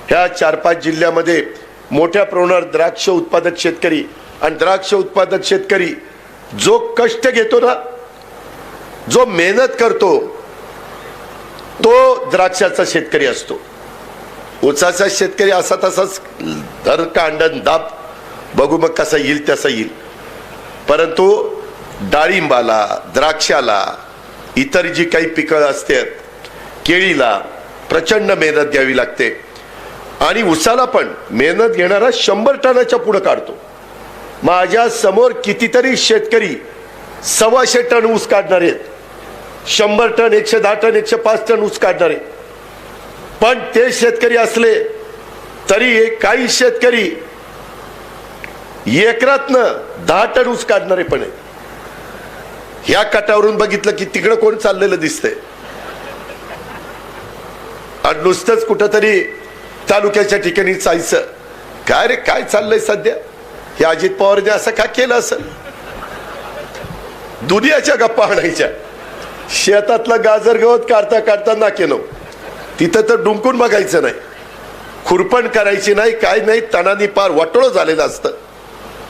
ह्या 4-5 जिल्ह्यामध्ये मोठ्या प्रमाणावर द्राक्ष उत्पादक शेतकरी आणि द्राक्ष उत्पादक शेतकरी जो कष्ट घेतो ना, जो मेहनत करतो, तो द्राक्षाचा शेतकरी असतो. ऊसाचा शेतकरी असा तसाच धर कांडन दाब, बघू मग कसा येईल तसा येईल. परंतु डाळिंबाला, द्राक्षाला, इतर जी काही पिकं असतात, केळीला प्रचंड मेहनत घ्यावी लागते. आणि ऊसाला पण मेहनत घेणारा 100 टनाच्या पुढे काढतो. माझ्या समोर कितीतरी शेतकरी 125 टन ऊस काढणारे आहेत, 100 टन, 110 टन, 105 टन ऊस काढणारे. पण ते शेतकरी असले तरी काही शेतकरी एकरातनं 10 टन ऊस काढणारे पण आहेत. ह्या कटावरून बघितलं की तिकडं कोण चाललेलं दिसतंय, आणि नुसतंच कुठंतरी तालुक्याच्या ठिकाणी जायचं. काय रे काय चाललंय सध्या, हे अजित पवारने असं का केलं असेल. दुनियाच्या गप्पा आणायच्या. शेतातलं गाजर गवत काढता काढता नाकेनो, तिथं तर डुंकून बघायचं नाही, खुरपण करायची नाही, काय नाही, तणानी पार वाटोळं झालेलं असतं.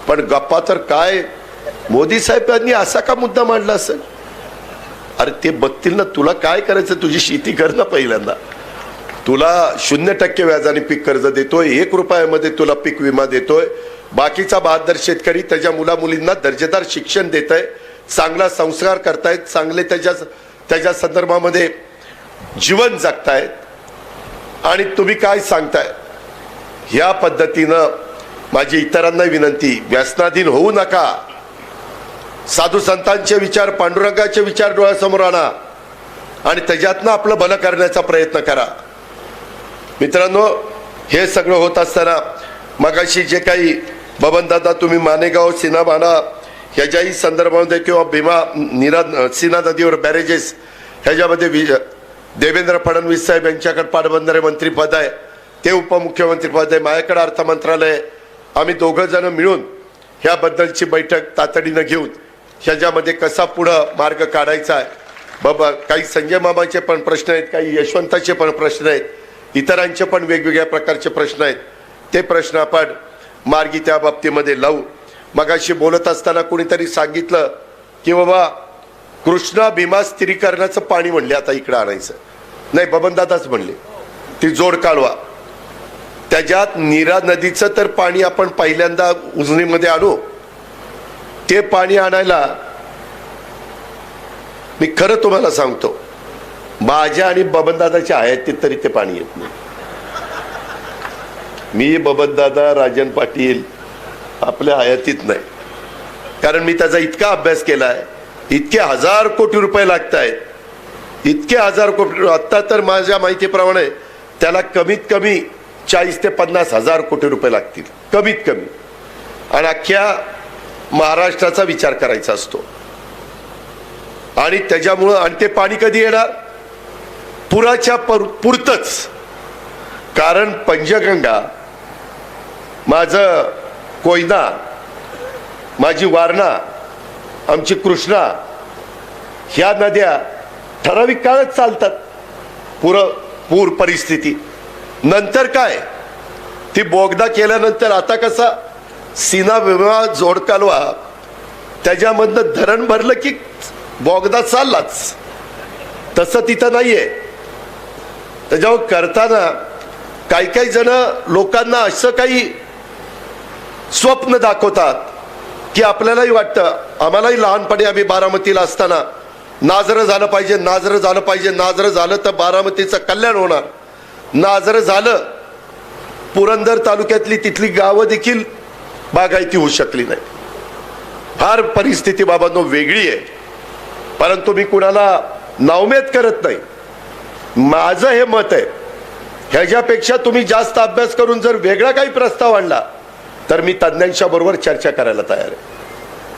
पण गप्पा तर काय, मोदी साहेबांनी असा का मुद्दा मांडला असेल. अरे ते बघतील ना, तुला काय करायचं, तुझी शेती कर ना. पहिल्यांदा तुला 0% व्याजाने पीक कर्ज देतोय, 1 रुपयामध्ये तुला पीक विमा देतोय. बाकीचा 72 शेतकरी त्याच्या मुला मुलींना दर्जेदार शिक्षण देत आहे, चांगला संस्कार करतायत, चांगले त्याच्या संदर्भामध्ये जीवन जगतायत. आणि तुम्ही काय सांगताय. ह्या पद्धतीनं माझी इतरांना विनंती, व्यसनाधीन होऊ नका. साधू संतांचे विचार, पांडुरंगाचे विचार डोळ्यासमोर आणा आणि त्याच्यातनं आपलं भलं करण्याचा प्रयत्न करा. मित्रांनो, हे सगळं होत असताना मगाशी जे काही बबनदादा तुम्ही मानेगाव, सीनाबाणा ह्याच्याही संदर्भामध्ये किंवा भीमा सीना नदीवर बॅरेजेस ह्याच्यामध्ये देवेंद्र फडणवीस साहेब यांच्याकडे पाटबंधारे मंत्रीपद आहे, ते उपमुख्यमंत्रीपद आहे, माझ्याकडे अर्थ मंत्रालय आहे. आम्ही दोघं जण मिळून ह्याबद्दलची बैठक तातडीनं घेऊन ह्याच्यामध्ये कसा पुढं मार्ग काढायचा आहे. बाबा काही संजय मामाचे पण प्रश्न आहेत, काही यशवंताचे पण प्रश्न आहेत, इतरांचे पण वेगवेगळ्या प्रकारचे प्रश्न आहेत. ते प्रश्न आपण मार्गी त्या बाबतीमध्ये लावू. मगाशी बोलत असताना कोणीतरी सांगितलं की बाबा कृष्णा भीमा स्थिरीकरणाचं पाणी म्हणले आता इकडं आणायचं नाही, बबनदादाच म्हणले, ती जोड कालवा, त्याच्यात नीरा नदीचं तर पाणी आपण पहिल्यांदा उजनीमध्ये आणू. ते पाणी आणायला मी खरं तुम्हाला सांगतो, माझ्या आणि बबनदादाच्या हयातीत तरी ते पाणी येत नाही. मी, बबनदादा, राजन पाटील आपल्या हयातीत नाही, कारण मी त्याचा इतका अभ्यास केलाय. इतके 1000 कोटी रुपये लागत आहेत, इतके 1000 कोटी. आता तर माझ्या माहितीप्रमाणे त्याला कमीत कमी 40 ते 50 हजार कोटी रुपये लागतील कमीत कमी. आणि अख्ख्या महाराष्ट्राचा विचार करायचा असतो. आणि त्याच्यामुळं, आणि ते पाणी कधी येणार, पुराच्या पुरतच. कारण पंचगंगा, माझं कोयना, माझी वारणा, आमची कृष्णा, ह्या नद्या ठराविक काळच चालतात. पूर परिस्थिती नंतर काय, ती बोगदा केल्यानंतर आता कसा सीना भीमा जोड कालवा, त्याच्यामधनं धरण भरलं की बोगदा चाललाच, तसं तिथं नाहीये. त्याच्यावर करताना काही जण लोकांना असं काही स्वप्न दाखवतात की आपल्यालाही वाटतं, आम्हालाही लहानपणी आम्ही बारामतीला असताना नाजरं झालं पाहिजे, नाजरं झालं पाहिजे, नाजरं झालं तर बारामतीचं कल्याण होणार. नाजरं झालं, पुरंदर तालुक्यातली तिथली गावं देखील बागायती होऊ शकली नाही. फार परिस्थिती बाबांनो वेगळी आहे. परंतु मी कुणाला नावमेद करत नाही. माझं हे मत आहे ह्याच्यापेक्षा तुम्ही जास्त अभ्यास करून जर वेगळा काही प्रस्ताव आणला तर मी तज्ञांच्या बरोबर चर्चा करायला तयार आहे.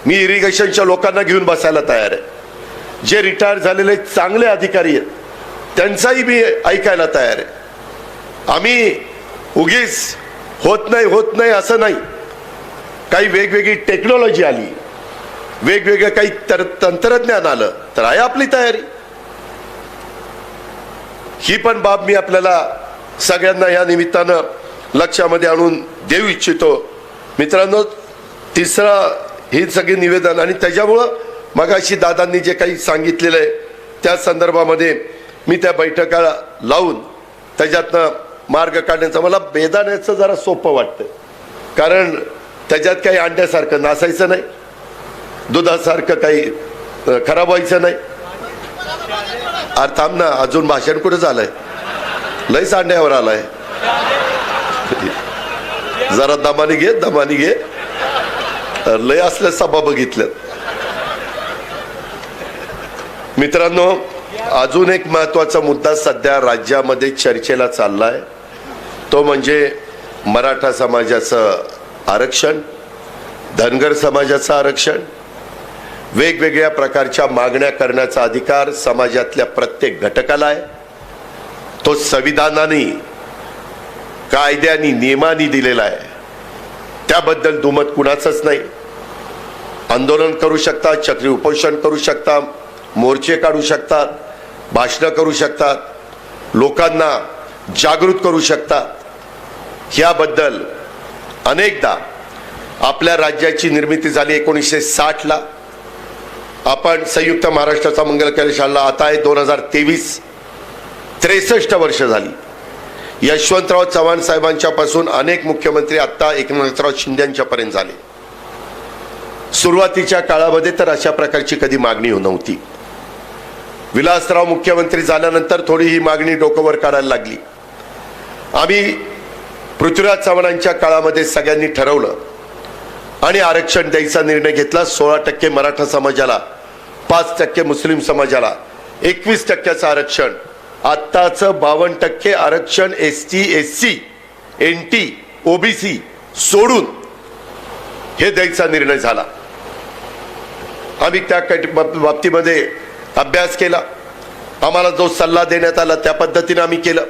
मी इरिगेशनच्या लोकांना घेऊन बसायला तयार आहे. जे रिटायर झालेले चांगले अधिकारी आहेत त्यांचाही मी ऐकायला तयार आहे. आम्ही उगीच होत नाही असं नाही. काही वेगवेगळी टेक्नॉलॉजी आली, वेगवेगळं काही तंत्रज्ञान आलं तर आहे आपली तयारी. ही पण बाब मी आपल्याला सगळ्यांना या निमित्तानं लक्षामध्ये आणून देऊ इच्छितो. मित्रांनो, तिसरा ही सगळी निवेदन आणि त्याच्यामुळं मगाशी दादांनी जे काही सांगितलेलं आहे त्या संदर्भामध्ये मी त्या बैठका लावून त्याच्यातनं मार्ग काढण्याचं मला बेदाण्याचं जरा सोपं वाटतं. कारण त्याच्यात काही अंड्यासारखं नासायचं नाही, दुधासारखं काही खराब व्हायचं नाही. अरे थांब ना, अजून भाषण कुठं झालंय? लय सांड्यावर आलाय. जरा दमानी घे. लय असल्या सभा बघितल्यात. मित्रांनो, अजून एक महत्वाचा मुद्दा सध्या राज्यामध्ये चर्चेला चाललाय, तो म्हणजे मराठा समाजाचं आरक्षण, धनगर समाजाचं आरक्षण. वेगवेगळ्या प्रकारच्या मागण्या करण्याचा अधिकार समाजातल्या प्रत्येक घटकाला आहे. तो संविधानाने, कायद्याने, नियमाने दिलेला आहे. त्याबद्दल दुमत कुणाचंच नाही. आंदोलन करू शकतात, चक्री उपोषण करू शकतात, मोर्चे काढू शकतात, भाषणं करू शकतात, लोकांना जागृत करू शकतात. याबद्दल अनेकदा आपल्या राज्याची निर्मिती झाली 1960ला. आपण संयुक्त महाराष्ट्राचा मंगल कैलास आणला. आता आहे 2023, 63 वर्ष झाली. यशवंतराव चव्हाण साहेबांच्या पासून अनेक मुख्यमंत्री आता एकनाथराव शिंदेच्या पर्यंत झाले. सुरुवातीच्या काळामध्ये तर अशा प्रकारची कधी मागणी नव्हती. विलासराव मुख्यमंत्री झाल्यानंतर थोडी ही मागणी डोकंवर काढायला लागली. आम्ही पृथ्वीराज चव्हाणांच्या काळामध्ये सगळ्यांनी ठरवलं आणि आरक्षण द्यायचा निर्णय घेतला. 16% मराठा समाजाला, 5% मुस्लिम समाजाला, 21% आरक्षण. आत्ताचं 52% आरक्षण ST, SC, NT, OBC सोडून हे द्यायचा निर्णय झाला. आम्ही त्या बाबतीमध्ये अभ्यास केला. आम्हाला जो सल्ला देण्यात आला त्या पद्धतीने आम्ही केलं.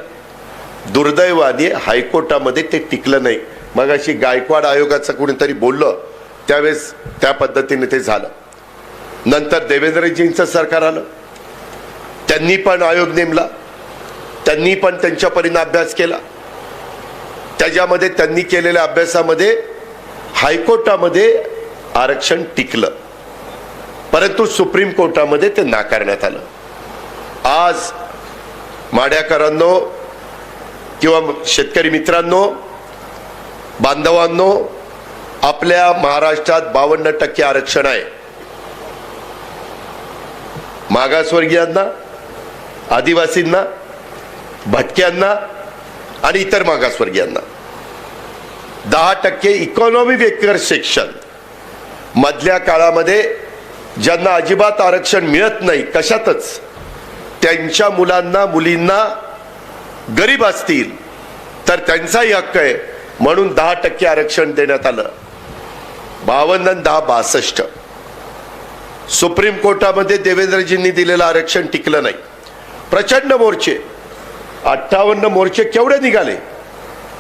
दुर्दैवाने हायकोर्टामध्ये ते टिकलं नाही. मगाशी गायकवाड आयोगाचं कोणीतरी बोललं त्यावेळेस त्या पद्धतीने ते झालं. नंतर देवेंद्रजींचं सरकार आलं, त्यांनी पण आयोग नेमला, त्यांनी पण त्यांच्या परीने अभ्यास केला. त्याच्यामध्ये त्यांनी केलेल्या अभ्यासामध्ये हायकोर्टामध्ये आरक्षण टिकलं, परंतु सुप्रीम कोर्टामध्ये ते नाकारण्यात आलं. आज माड्याकरांनो किंवा शेतकरी मित्रांनो, बांधवांनो, आपल्या महाराष्ट्रात 52% आरक्षण आहे. मागासवर्गीयांना, आदिवासींना, भटक्यांना आणि इतर मागासवर्गीयांना. 10% इकॉनॉमी वेकर सेक्शन मधल्या काळामध्ये ज्यांना अजिबात आरक्षण मिळत नाही कशातच, त्यांच्या मुलांना, मुलींना गरीब असतील तर त्यांचाही हक्क आहे म्हणून 10% आरक्षण देण्यात आलं. 52 आणि 10, 62. सुप्रीम कोर्टामध्ये देवेंद्रजींनी दिलेलं आरक्षण टिकलं नाही. प्रचंड मोर्चे, 58 मोर्चे केवढे निघाले.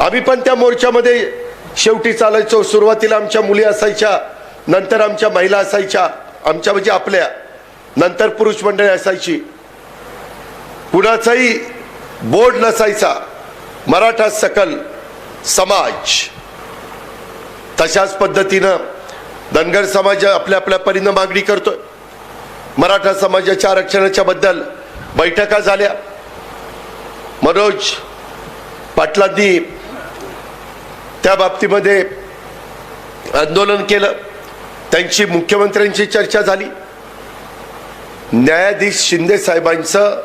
आम्ही पण त्या मोर्चामध्ये शेवटी चालायचो. सुरुवातीला आमच्या मुली असायच्या, नंतर आमच्या महिला असायच्या, आमच्या म्हणजे आपल्या, नंतर पुरुष मंडळी असायची. कुणाचाही बोर्ड नसायचा. मराठा सकल समाज. तशाच पद्धतीनं धनगर समाज आपल्या आपल्या परीनं मागणी करतोय. मराठा समाजाच्या आरक्षणाच्या बद्दल बैठका झाल्या. मनोज पाटलांनी त्या बाबतीमध्ये आंदोलन केलं. त्यांची मुख्यमंत्र्यांची चर्चा झाली. न्यायाधीश शिंदे साहेबांचं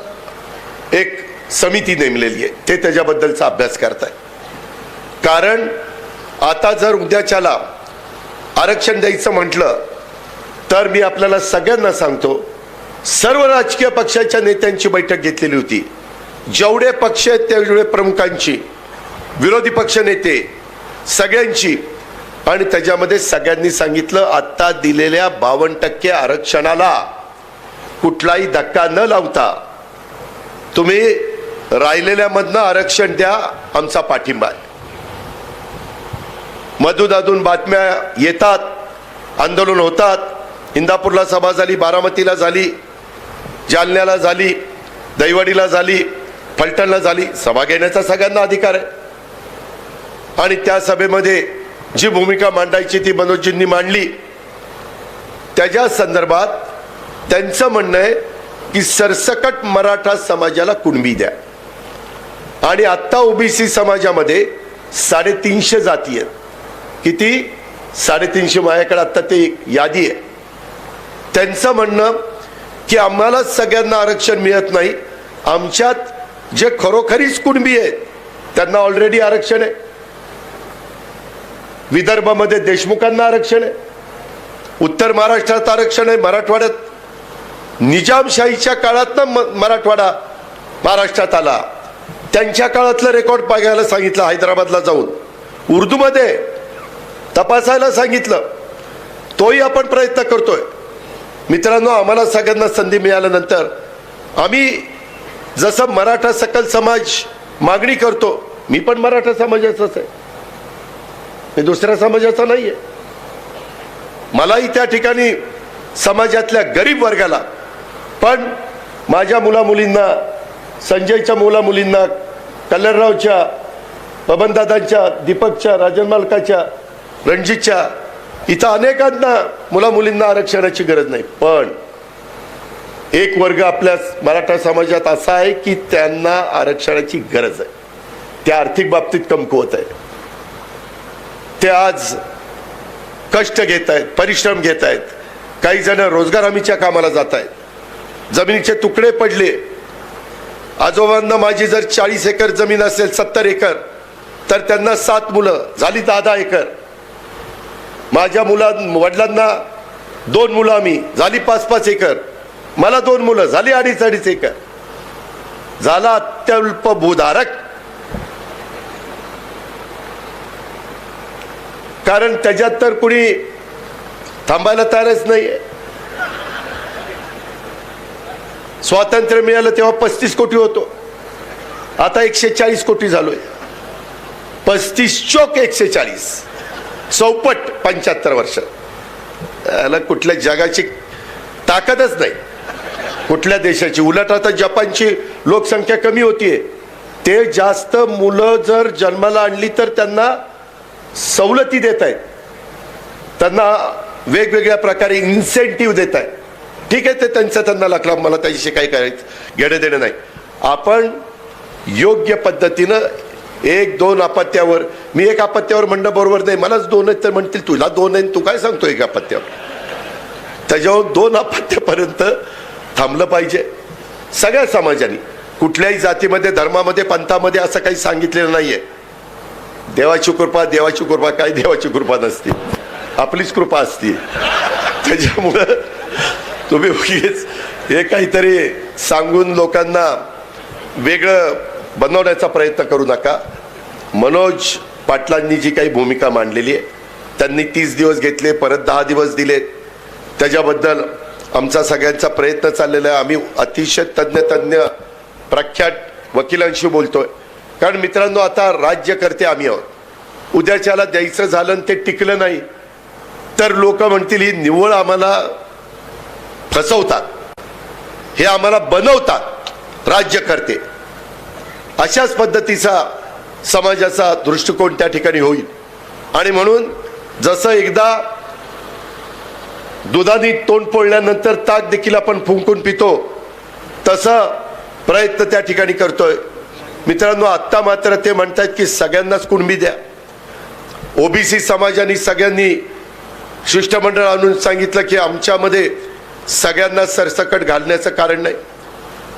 एक समिती नेमलेली आहे, ते त्याच्याबद्दलचा अभ्यास करताय. कारण आता जर उद्याच्याला आरक्षण द्यायचं म्हटलं तर मी आपल्याला सगळ्यांना सांगतो, सर्व राजकीय पक्षाच्या नेत्यांची बैठक घेतलेली होती. जेवढे पक्ष आहेत तेवढे प्रमुखांची, विरोधी पक्ष नेते सगळ्यांची, आणि त्याच्यामध्ये सगळ्यांनी सांगितलं आता दिलेल्या 52% आरक्षणाला कुठलाही धक्का न लावता तुम्ही राहिलेल्यामधनं आरक्षण द्या, आमचा पाठिंबा आहे. मधून बातम्या येतात, आंदोलन होतात. इंदापूरला सभा झाली, बारामतीला झाली, जालन्याला झाली, दहिवडीला झाली, फलटणला झाली. सभा घेण्याचा सगळ्यांना अधिकार आहे. आणि त्या सभेमध्ये जी भूमिका मांडायची ती मनोजींनी मांडली. त्याच्या संदर्भात त्यांचं म्हणणं आहे की सरसकट मराठा समाजाला कुणबी द्या. आणि आत्ता ओबीसी समाजामध्ये 350 जाती आहेत. किती? 350. माझ्याकडे आत्ता ते यादी आहे. त्यांचं म्हणणं की आम्हाला सगळ्यांना आरक्षण मिळत नाही, आमच्यात जे खरोखरीच कुणबी आहेत त्यांना ऑलरेडी आरक्षण आहे. विदर्भामध्ये देशमुखांना आरक्षण आहे, उत्तर महाराष्ट्रात आरक्षण आहे, मराठवाड्यात निजामशाहीच्या काळात मराठवाडा महाराष्ट्रात आला. त्यांच्या काळातलं रेकॉर्ड बघायला सांगितलं, हैदराबादला जाऊन उर्दूमध्ये तपासायला सांगितलं. तोही आपण प्रयत्न करतोय. मित्रांनो, आम्हाला सगळ्यांना संधी मिळाल्यानंतर आम्ही जसं मराठा सकल समाज मागणी करतो, मी पण मराठा समाजाचाच आहे, मी दुसऱ्या समाजाचा नाहीये. मलाही त्या ठिकाणी समाजातल्या गरीब वर्गाला, पण माझ्या मुलामुलींना, संजयच्या मुलामुलींना, कल्याणरावच्या, बबनदादांच्या, दीपकच्या, राजन मालकाच्या, रणजितच्या, इथं अनेकांना मुलामुलींना आरक्षणाची गरज नाही. पण एक वर्ग आपल्या मराठा समाजात असा आहे की त्यांना आरक्षणाची गरज आहे. त्या आर्थिक बाबतीत कमकुवत आहे. ते आज कष्ट घेत आहेत, परिश्रम घेत आहेत. काही जण रोजगार हमीच्या कामाला जात आहेत. जमिनीचे तुकडे पडले. आजोबांना माझी जर 40 एकर जमीन असेल, 70 एकर, तर त्यांना 7 मुलं झाली 10 एकर. माझ्या वडिलांना 2 मुलं आम्ही झाली 5 एकर. मला 2 मुलं झाली 2.5 एकर. झाला अत्यल्प भूधारक. कारण त्याच्यात तर कुणी थांबायला तयारच नाहीये. स्वातंत्र्य मिळालं तेव्हा 35 कोटी होतो, आता 140 कोटी झालोय. 35 चोक 140, चौपट 75 वर्ष. याला कुठल्या जगाची ताकदच नाही, कुठल्या देशाची. उलट आता जपानची लोकसंख्या कमी होतीये. ते जास्त मुलं जर जन्माला आणली तर त्यांना सवलती देत आहेत, त्यांना वेगवेगळ्या प्रकारे इन्सेंटिव्ह देत आहेत. ठीक आहे, ते त्यांना लागला, मला त्याच्याशी काही करायचं घेणं देणं नाही. आपण योग्य पद्धतीनं 1-2 अपत्यावर, मी एक अपत्यावर म्हणणं बरोबर नाही. मलाच 2 आहेत तर म्हणतील तुला 2 आहे, तू काय सांगतो एक अपत्यावर. त्याच्यावर 2 अपत्यापर्यंत थांबलं पाहिजे. सगळ्या समाजाने, कुठल्याही जातीमध्ये, धर्मामध्ये, पंथामध्ये असं काही सांगितलेलं नाहीये. देवाची कृपा, देवाची कृपा, काय देवाची कृपा नसते, आपलीच कृपा असते. त्याच्यामुळं तुम्ही उगीच हे काहीतरी सांगून लोकांना वेगळं बनवण्याचा प्रयत्न करू नका. मनोज पाटलांनी जी काही भूमिका मांडलेली आहे, त्यांनी 30 दिवस घेतले, परत 10 दिवस दिलेत. त्याच्याबद्दल आमचा सगळ्यांचा प्रयत्न चाललेला आहे. आम्ही अतिशय तज्ञ प्रख्यात वकिलांशी बोलतोय. कारण मित्रांनो, आता राज्यकर्ते आम्ही आहोत. उद्याच्याला द्यायचं झालं आणि ते टिकलं नाही तर लोक म्हणतील ही निव्वळ आम्हाला फसवतात, हे आम्हाला बनवतात राज्यकर्ते. अशाच पद्धतीचा समाजाचा दृष्टिकोन त्या ठिकाणी होईल. आणि म्हणून जसं एकदा दुधाने तोंड पोळल्यानंतर ताक देखील आपण फुंकून पितो, तसं प्रयत्न त्या ठिकाणी करतोय. मित्रांनो, आत्ता मात्र ते म्हणतात की सगळ्यांनाच कुणबी द्या. ओबीसी समाजाने सगळ्यांनी शिष्टमंडळ आणून सांगितलं की आमच्यामध्ये सगळ्यांना सरसकट घालण्याचं कारण नाही.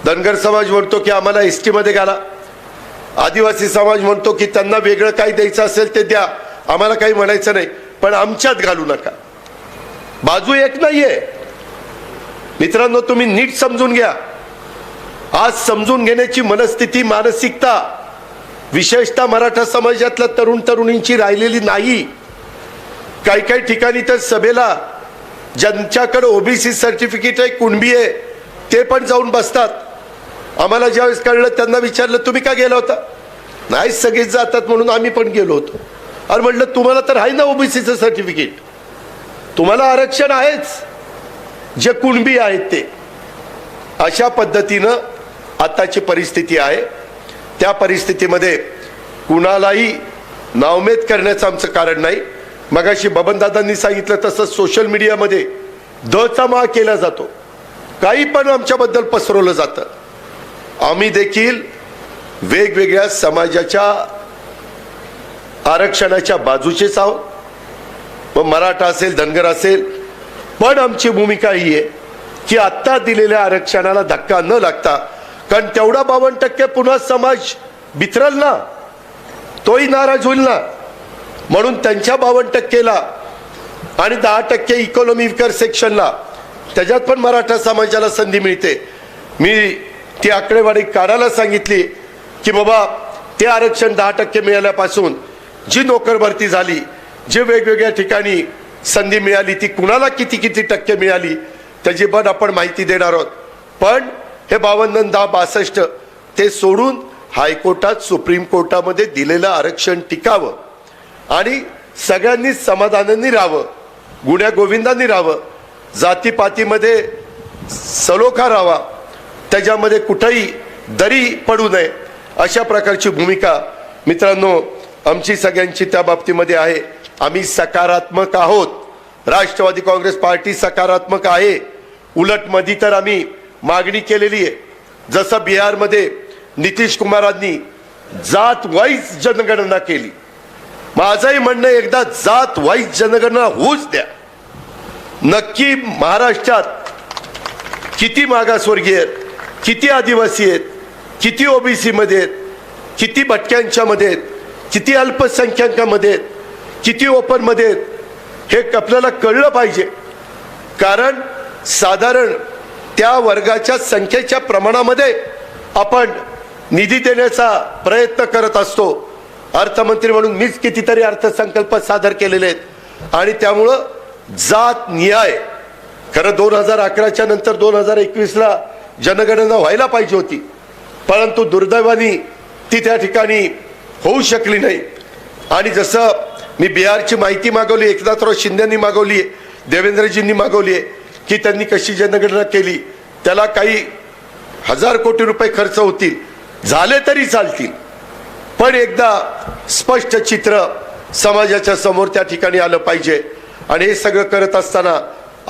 धनगर समाज म्हणतो की आम्हाला एसटी मध्ये घाला. आदिवासी समाज म्हणतो की त्यांना वेगळं काही द्यायचं असेल ते द्या, आम्हाला काही म्हणायचं नाही, पण आमच्यात घालू नका. बाजू एक नाहीये मित्रांनो, तुम्ही नीट समजून घ्या. आज समजून घेण्याची मनस्थिती मानसिकता विशेषतः मराठा समाजातल्या तरुण तरुणींची राहिलेली नाही. काही काही ठिकाणी तर सभेला ज्यांच्याकडे ओबीसी सर्टिफिकेट आहे, कुणबी आहे, ते पण जाऊन बसतात. आम्हाला ज्यावेळेस कळलं त्यांना विचारलं तुम्ही का गेला होता? नाही सगळेच जातात म्हणून आम्ही पण गेलो होतो. अरे म्हटलं तुम्हाला तर आहे ना ओबीसीचं सर्टिफिकेट, तुम्हाला आरक्षण आहेच, जे कुणबी आहेत ते. अशा पद्धतीनं आताची परिस्थिती आहे. त्या परिस्थितीमध्ये कुणालाही नावमेद करण्याचं आमचं कारण नाही. मगाशी बबनदादांनी सांगितलं तसं सोशल मीडियामध्ये दचा माळ केला जातो, काही पण आमच्याबद्दल पसरवलं जातं. आम्ही देखील वेगवेगळ्या समाजाच्या आरक्षणाच्या बाजूचेच आहोत. मग मराठा असेल, धनगर असेल, पण आमची भूमिका ही आहे की आत्ता दिलेल्या आरक्षणाला धक्का न लागता, कारण तेवढा 52% पुन्हा समाज बिथरल ना, तोही नाराज होईल ना, म्हणून त्यांच्या 52%ला आणि 10% इकॉनॉमी विकर सेक्शनला, त्याच्यात पण मराठा समाजाला संधी मिळते. मी ती आकडेवारी काढायला सांगितली की बाबा ते आरक्षण 10% मिळाल्यापासून जी नोकर भरती झाली, जी वेगवेगळ्या ठिकाणी संधी मिळाली, ती कुणाला किती किती टक्के मिळाली त्याची पण आपण माहिती देणार आहोत. पण हे 52 10 62 ते सोडून हायकोर्टात, सुप्रीम कोर्टामध्ये दिलेलं आरक्षण टिकावं आणि सगळ्यांनी समाधानाने राहावं, गुण्या गोविंदांनी राहावं, जातीपातीमध्ये सलोखा राहावा, त्याच्यामध्ये कुठेही दरी पडू नये, अशा प्रकारची भूमिका मित्रांनो आमची सगळ्यांची त्या बाबतीमध्ये आहे. आम्ही सकारात्मक आहोत. राष्ट्रवादी काँग्रेस पार्टी सकारात्मक आहे. उलट मध्ये तर आम्ही मागणी केलेली आहे, जसं बिहारमध्ये नितीश कुमारांनी जात वाईज जनगणना केली. माझंही म्हणणं एकदा जात वाईज जनगणना होऊच द्या. नक्की महाराष्ट्रात किती मागासवर्गीय आहेत, किती आदिवासी आहेत, किती ओबीसी मध्ये आहेत, किती भटक्यांच्या मध्ये आहेत, किती अल्पसंख्याकांमध्ये आहेत, किती ओपन मध्ये आहेत, हे आपल्याला कळलं पाहिजे. कारण साधारण त्या वर्गाच्या संख्येच्या प्रमाणामध्ये आपण निधी देण्याचा प्रयत्न करत असतो. अर्थमंत्री म्हणून मीच कितीतरी अर्थसंकल्प सादर केलेले आहेत आणि त्यामुळं जात न्याय खरं 2011च्या नंतर 2021ला जनगणना व्हायला पाहिजे होती, परंतु दुर्दैवाने ती त्या ठिकाणी होऊ शकली नाही. आणि जसं मी बिहारची माहिती मागवली, एकनाथराव शिंदेंनी मागवली, देवेंद्रजींनी मागवली आहे की त्यांनी कशी जनगणना केली, त्याला काही 1000 कोटी रुपये खर्च होतील, झाले तरी चालतील, पण एकदा स्पष्ट चित्र समाजाच्या समोर त्या ठिकाणी आलं पाहिजे. आणि हे सगळं करत असताना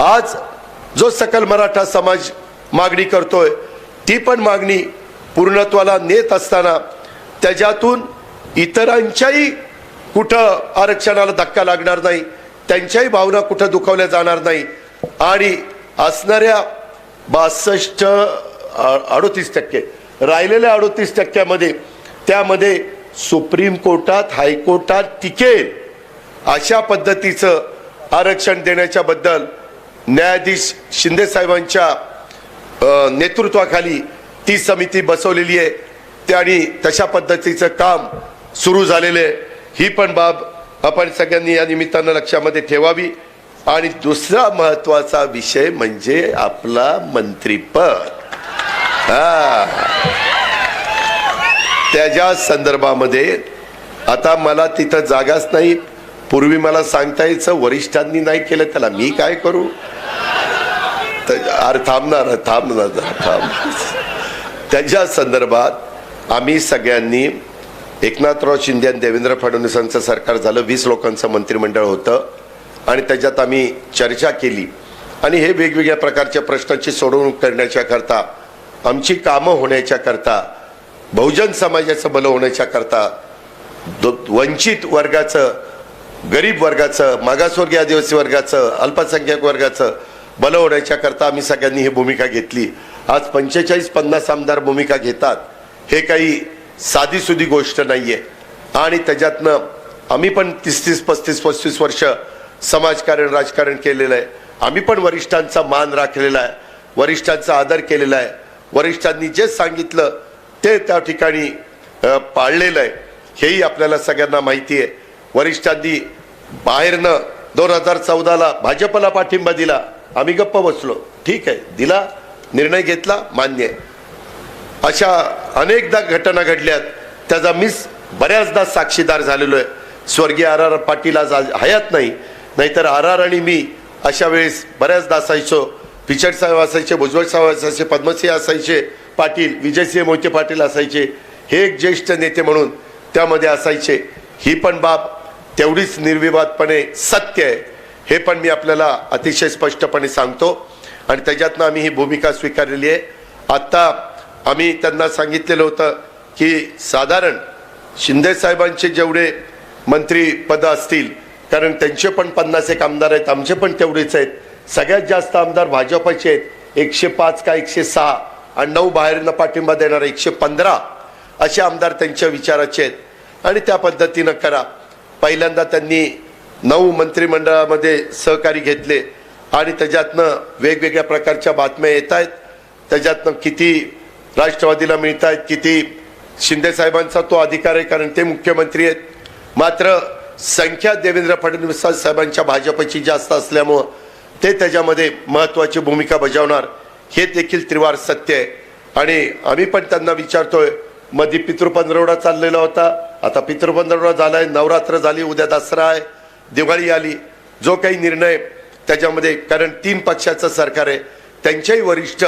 आज जो सकल मराठा समाज मागणी करतोय, ती पण मागणी पूर्णत्वाला नेत असताना त्याच्यातून इतरांच्याही कुठं आरक्षणाला धक्का लागणार नाही, त्यांच्याही भावना कुठं दुखावल्या जाणार नाही. आणि असणाऱ्या 38% राहिलेल्या 38% त्यामध्ये सुप्रीम कोर्टात, हायकोर्टात टिकेल अशा पद्धतीचं आरक्षण देण्याच्या बद्दल न्यायाधीश शिंदे साहेबांच्या नेतृत्वाखाली ती समिती बसवलेली आहे. आणि तशा पद्धतीचं काम सुरू झालेलं आहे. ही पण बाब आपण सगळ्यांनी या निमित्तानं लक्षामध्ये ठेवावी. आणि दुसरा महत्वाचा विषय म्हणजे आपला मंत्रिपद. त्याच्या संदर्भामध्ये आता मला तिथं जागाच नाही. पूर्वी मला सांगता यायचं वरिष्ठांनी नाही केलं त्याला मी काय करू. अरे थांबणार त्याच्या संदर्भात आम्ही सगळ्यांनी, एकनाथराव शिंदे आणि देवेंद्र फडणवीसांचं सरकार झालं, 20 लोकांचं मंत्रिमंडळ होतं आणि त्याच्यात आम्ही चर्चा केली आणि हे वेगवेगळ्या प्रकारच्या प्रश्नांची सोडवणूक करण्याच्या करता, आमची कामं होण्याच्या करता, बहुजन समाजाचं भलं होण्याच्या करता, वंचित वर्गाचं, गरीब वर्गाचं, मागासवर्गीय आदिवासी वर्गाचं, अल्पसंख्याक वर्गाचं भलं होण्याच्या करता आम्ही सगळ्यांनी ही भूमिका घेतली. आज 45-50 आमदार भूमिका घेतात, हे काही साधीसुधी गोष्ट नाहीये. आणि त्याच्यातनं आम्ही पण 30-35 35 वर्ष समाजकारण, राजकारण केलेलं आहे. आम्ही पण वरिष्ठांचा मान राखलेला आहे, वरिष्ठांचा आदर केलेला आहे. वरिष्ठांनी जे सांगितलं ते त्या ठिकाणी पाळलेलं आहे, हेही आपल्याला सगळ्यांना माहिती आहे. वरिष्ठांनी बाहेरनं 2014ला भाजपला पाठिंबा दिला, आम्ही गप्प बसलो, ठीक आहे, दिला, निर्णय घेतला, मान्य आहे. अशा अनेकदा घटना घडल्यात, त्याचा मीच बऱ्याचदा साक्षीदार झालेलो आहे. स्वर्गीय RR पाटील आज हयात नाही, नाहीतर RR आणि मी अशा वेळेस बऱ्याचदा असायचो. पिचड साहेब असायचे, भुजबळ साहेब असायचे, पद्मसिंह असायचे, पाटील, विजयसिंह मोहिते पाटील असायचे, हे एक ज्येष्ठ नेते म्हणून त्यामध्ये असायचे. ही पण बाब तेवढीच निर्विवादपणे सत्य आहे, हे पण मी आपल्याला अतिशय स्पष्टपणे सांगतो आणि त्याच्यातनं आम्ही ही भूमिका स्वीकारलेली आहे. आत्ता आम्ही त्यांना सांगितलेलं होतं की साधारण शिंदे साहेबांचे जेवढे मंत्रीपद असतील, कारण त्यांचे पण 50 आमदार आहेत, आमचे पण तेवढेच आहेत, सगळ्यात जास्त आमदार भाजपचे आहेत, 105 का 106 आणि 9 बाहेरनं पाठिंबा देणारे 115 असे आमदार त्यांच्या विचाराचे आहेत आणि त्या पद्धतीनं करा. पहिल्यांदा त्यांनी 9 मंत्रिमंडळामध्ये सहकारी घेतले आणि त्याच्यातनं वेगवेगळ्या प्रकारच्या बातम्या येत आहेत. त्याच्यातनं किती राष्ट्रवादीला मिळत आहेत, किती शिंदे साहेबांचा तो अधिकार आहे कारण ते मुख्यमंत्री आहेत. मात्र संख्या देवेंद्र फडणवीस साहेबांच्या भाजपची जास्त असल्यामुळं ते त्याच्यामध्ये महत्त्वाची भूमिका बजावणार, हे देखील त्रिवार सत्य आहे. आणि आम्ही पण त्यांना विचारतोय, मध्ये पितृपंधरवडा चाललेला होता, आता पितृपंधरवडा झालाय, नवरात्र झाली, उद्या दसरा आहे, दिवाळी आली, जो काही निर्णय त्याच्यामध्ये, कारण 3 पक्षाचं सरकार आहे, त्यांच्याही वरिष्ठ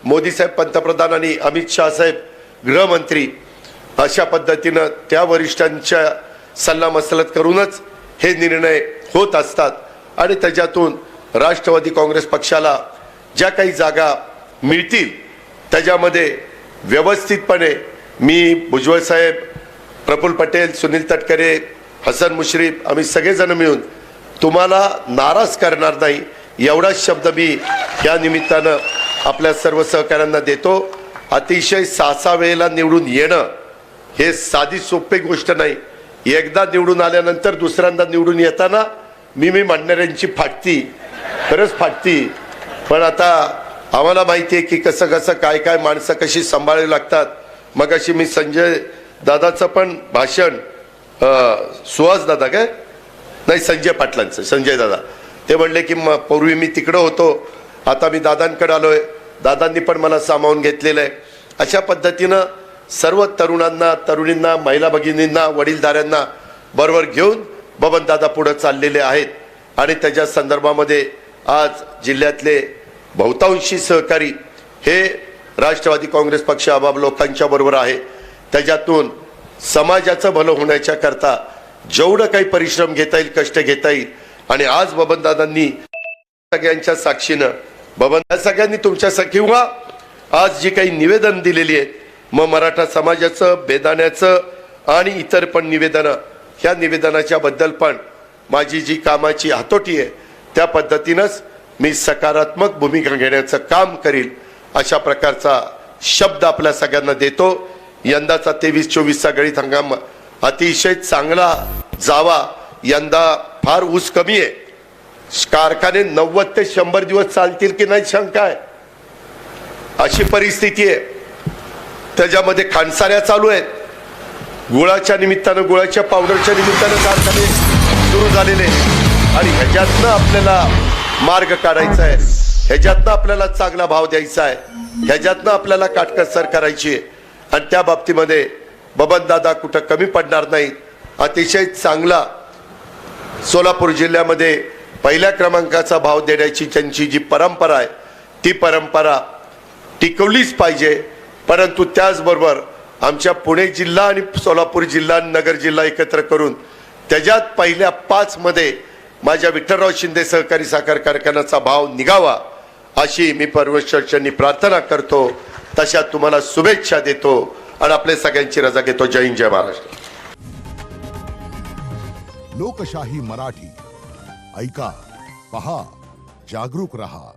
मोदी साहेब पंतप्रधान आणि अमित शाह साहेब गृहमंत्री, अशा पद्धतीनं त्या वरिष्ठांच्या सल्लामसलत करूनच हे निर्णय होत असतात आणि त्याच्यातून राष्ट्रवादी काँग्रेस पक्षाला ज्या काही जागा मिळतील त्याच्यामध्ये व्यवस्थितपणे मी, भुजबळ साहेब, प्रफुल्ल पटेल, सुनील तटकरे, हसन मुश्रीफ, आम्ही सगळेजण मिळून तुम्हाला नाराज करणार नाही, एवढाच शब्द मी या निमित्तानं आपल्या सर्व सहकाऱ्यांना देतो. अतिशय 6 वेळेला निवडून येणं हे साधी सोपी गोष्ट नाही. एकदा निवडून आल्यानंतर दुसऱ्यांदा निवडून येताना मी म्हणणाऱ्यांची फाटती, खरंच फाटती. पण आता आम्हाला माहिती आहे की कसं कसं काय काय माणसं कशी सांभाळावी लागतात. मग अशी मी संजय दादाचं पण भाषण, सुहास दादा काय नाही, संजय पाटलांचं, संजय दादा ते म्हणले की पूर्वी मी तिकडं होतो, आता मी दादांकडे आलोय, दादांनी पण मला सामावून घेतलेलं आहे. अशा पद्धतीनं सर्व तरुणांना, तरुणींना, महिला भगिनींना, वडीलधाऱ्यांना बरोबर घेऊन बबनदादा पुढे चाललेले आहेत आणि त्याच्या संदर्भामध्ये आज जिल्ह्यातले बहुतांशी सहकारी हे राष्ट्रवादी काँग्रेस पक्ष आबाब लोकांच्या बरोबर आहे. त्याच्यातून समाजाचं भलं होण्याच्या करता जेवढं काही परिश्रम घेता येईल, कष्ट घेता येईल आणि आज बबनदादांनी सगळ्यांच्या साक्षीनं, बबन सगळ्यांनी तुमच्या किंवा आज जी काही निवेदन दिलेली आहेत, मग मराठा समाजाचं, बेदाण्याचं आणि इतर पण निवेदनं, ह्या निवेदनाच्या बद्दल पण माझी जी कामाची हातोटी आहे त्या पद्धतीनंच मी सकारात्मक भूमिका घेण्याचं काम करील, अशा प्रकारचा शब्द आपल्या सगळ्यांना देतो. यंदाचा 23-24चा गळीत हंगाम अतिशय चांगला जावा. यंदा फार ऊस कमी आहे, कारखाने 90 ते 100 दिवस चालतील की नाही शंका आहे, अशी परिस्थिती आहे. त्याच्यामध्ये खांडसाऱ्या चालू आहेत, गुळाच्या निमित्तानं, गुळाच्या पावडरच्या निमित्तानं कारखाने सुरू झालेले आणि ह्याच्यातनं आपल्याला मार्ग काढायचा आहे, ह्याच्यातनं आपल्याला चांगला भाव द्यायचा आहे, ह्याच्यातनं आपल्याला काटकसर करायची आहे आणि त्या बाबतीमध्ये बबनदादा कुठं कमी पडणार नाही. अतिशय चांगला सोलापूर जिल्ह्यामध्ये पहिल्या क्रमांकाचा भाव देण्याची त्यांची जी परंपरा आहे ती परंपरा टिकवलीच पाहिजे. परंतु त्याचबरोबर आमच्या पुणे जिल्हा आणि सोलापूर जिल्हा, नगर जिल्हा एकत्र करून त्याच्यात पहिल्या 5 मध्ये माझ्या विठ्ठलराव शिंदे सहकारी साखर कारखान्याचा भाव निघावा, अशी मी परमेश्वराच्यांनी प्रार्थना करतो. तशा तुम्हाला शुभेच्छा देतो आणि आपल्या सगळ्यांची रजा घेतो. जय हिंद, जय महाराष्ट्र. लोकशाही मराठी ऐका, पहा, जागरूक रहा.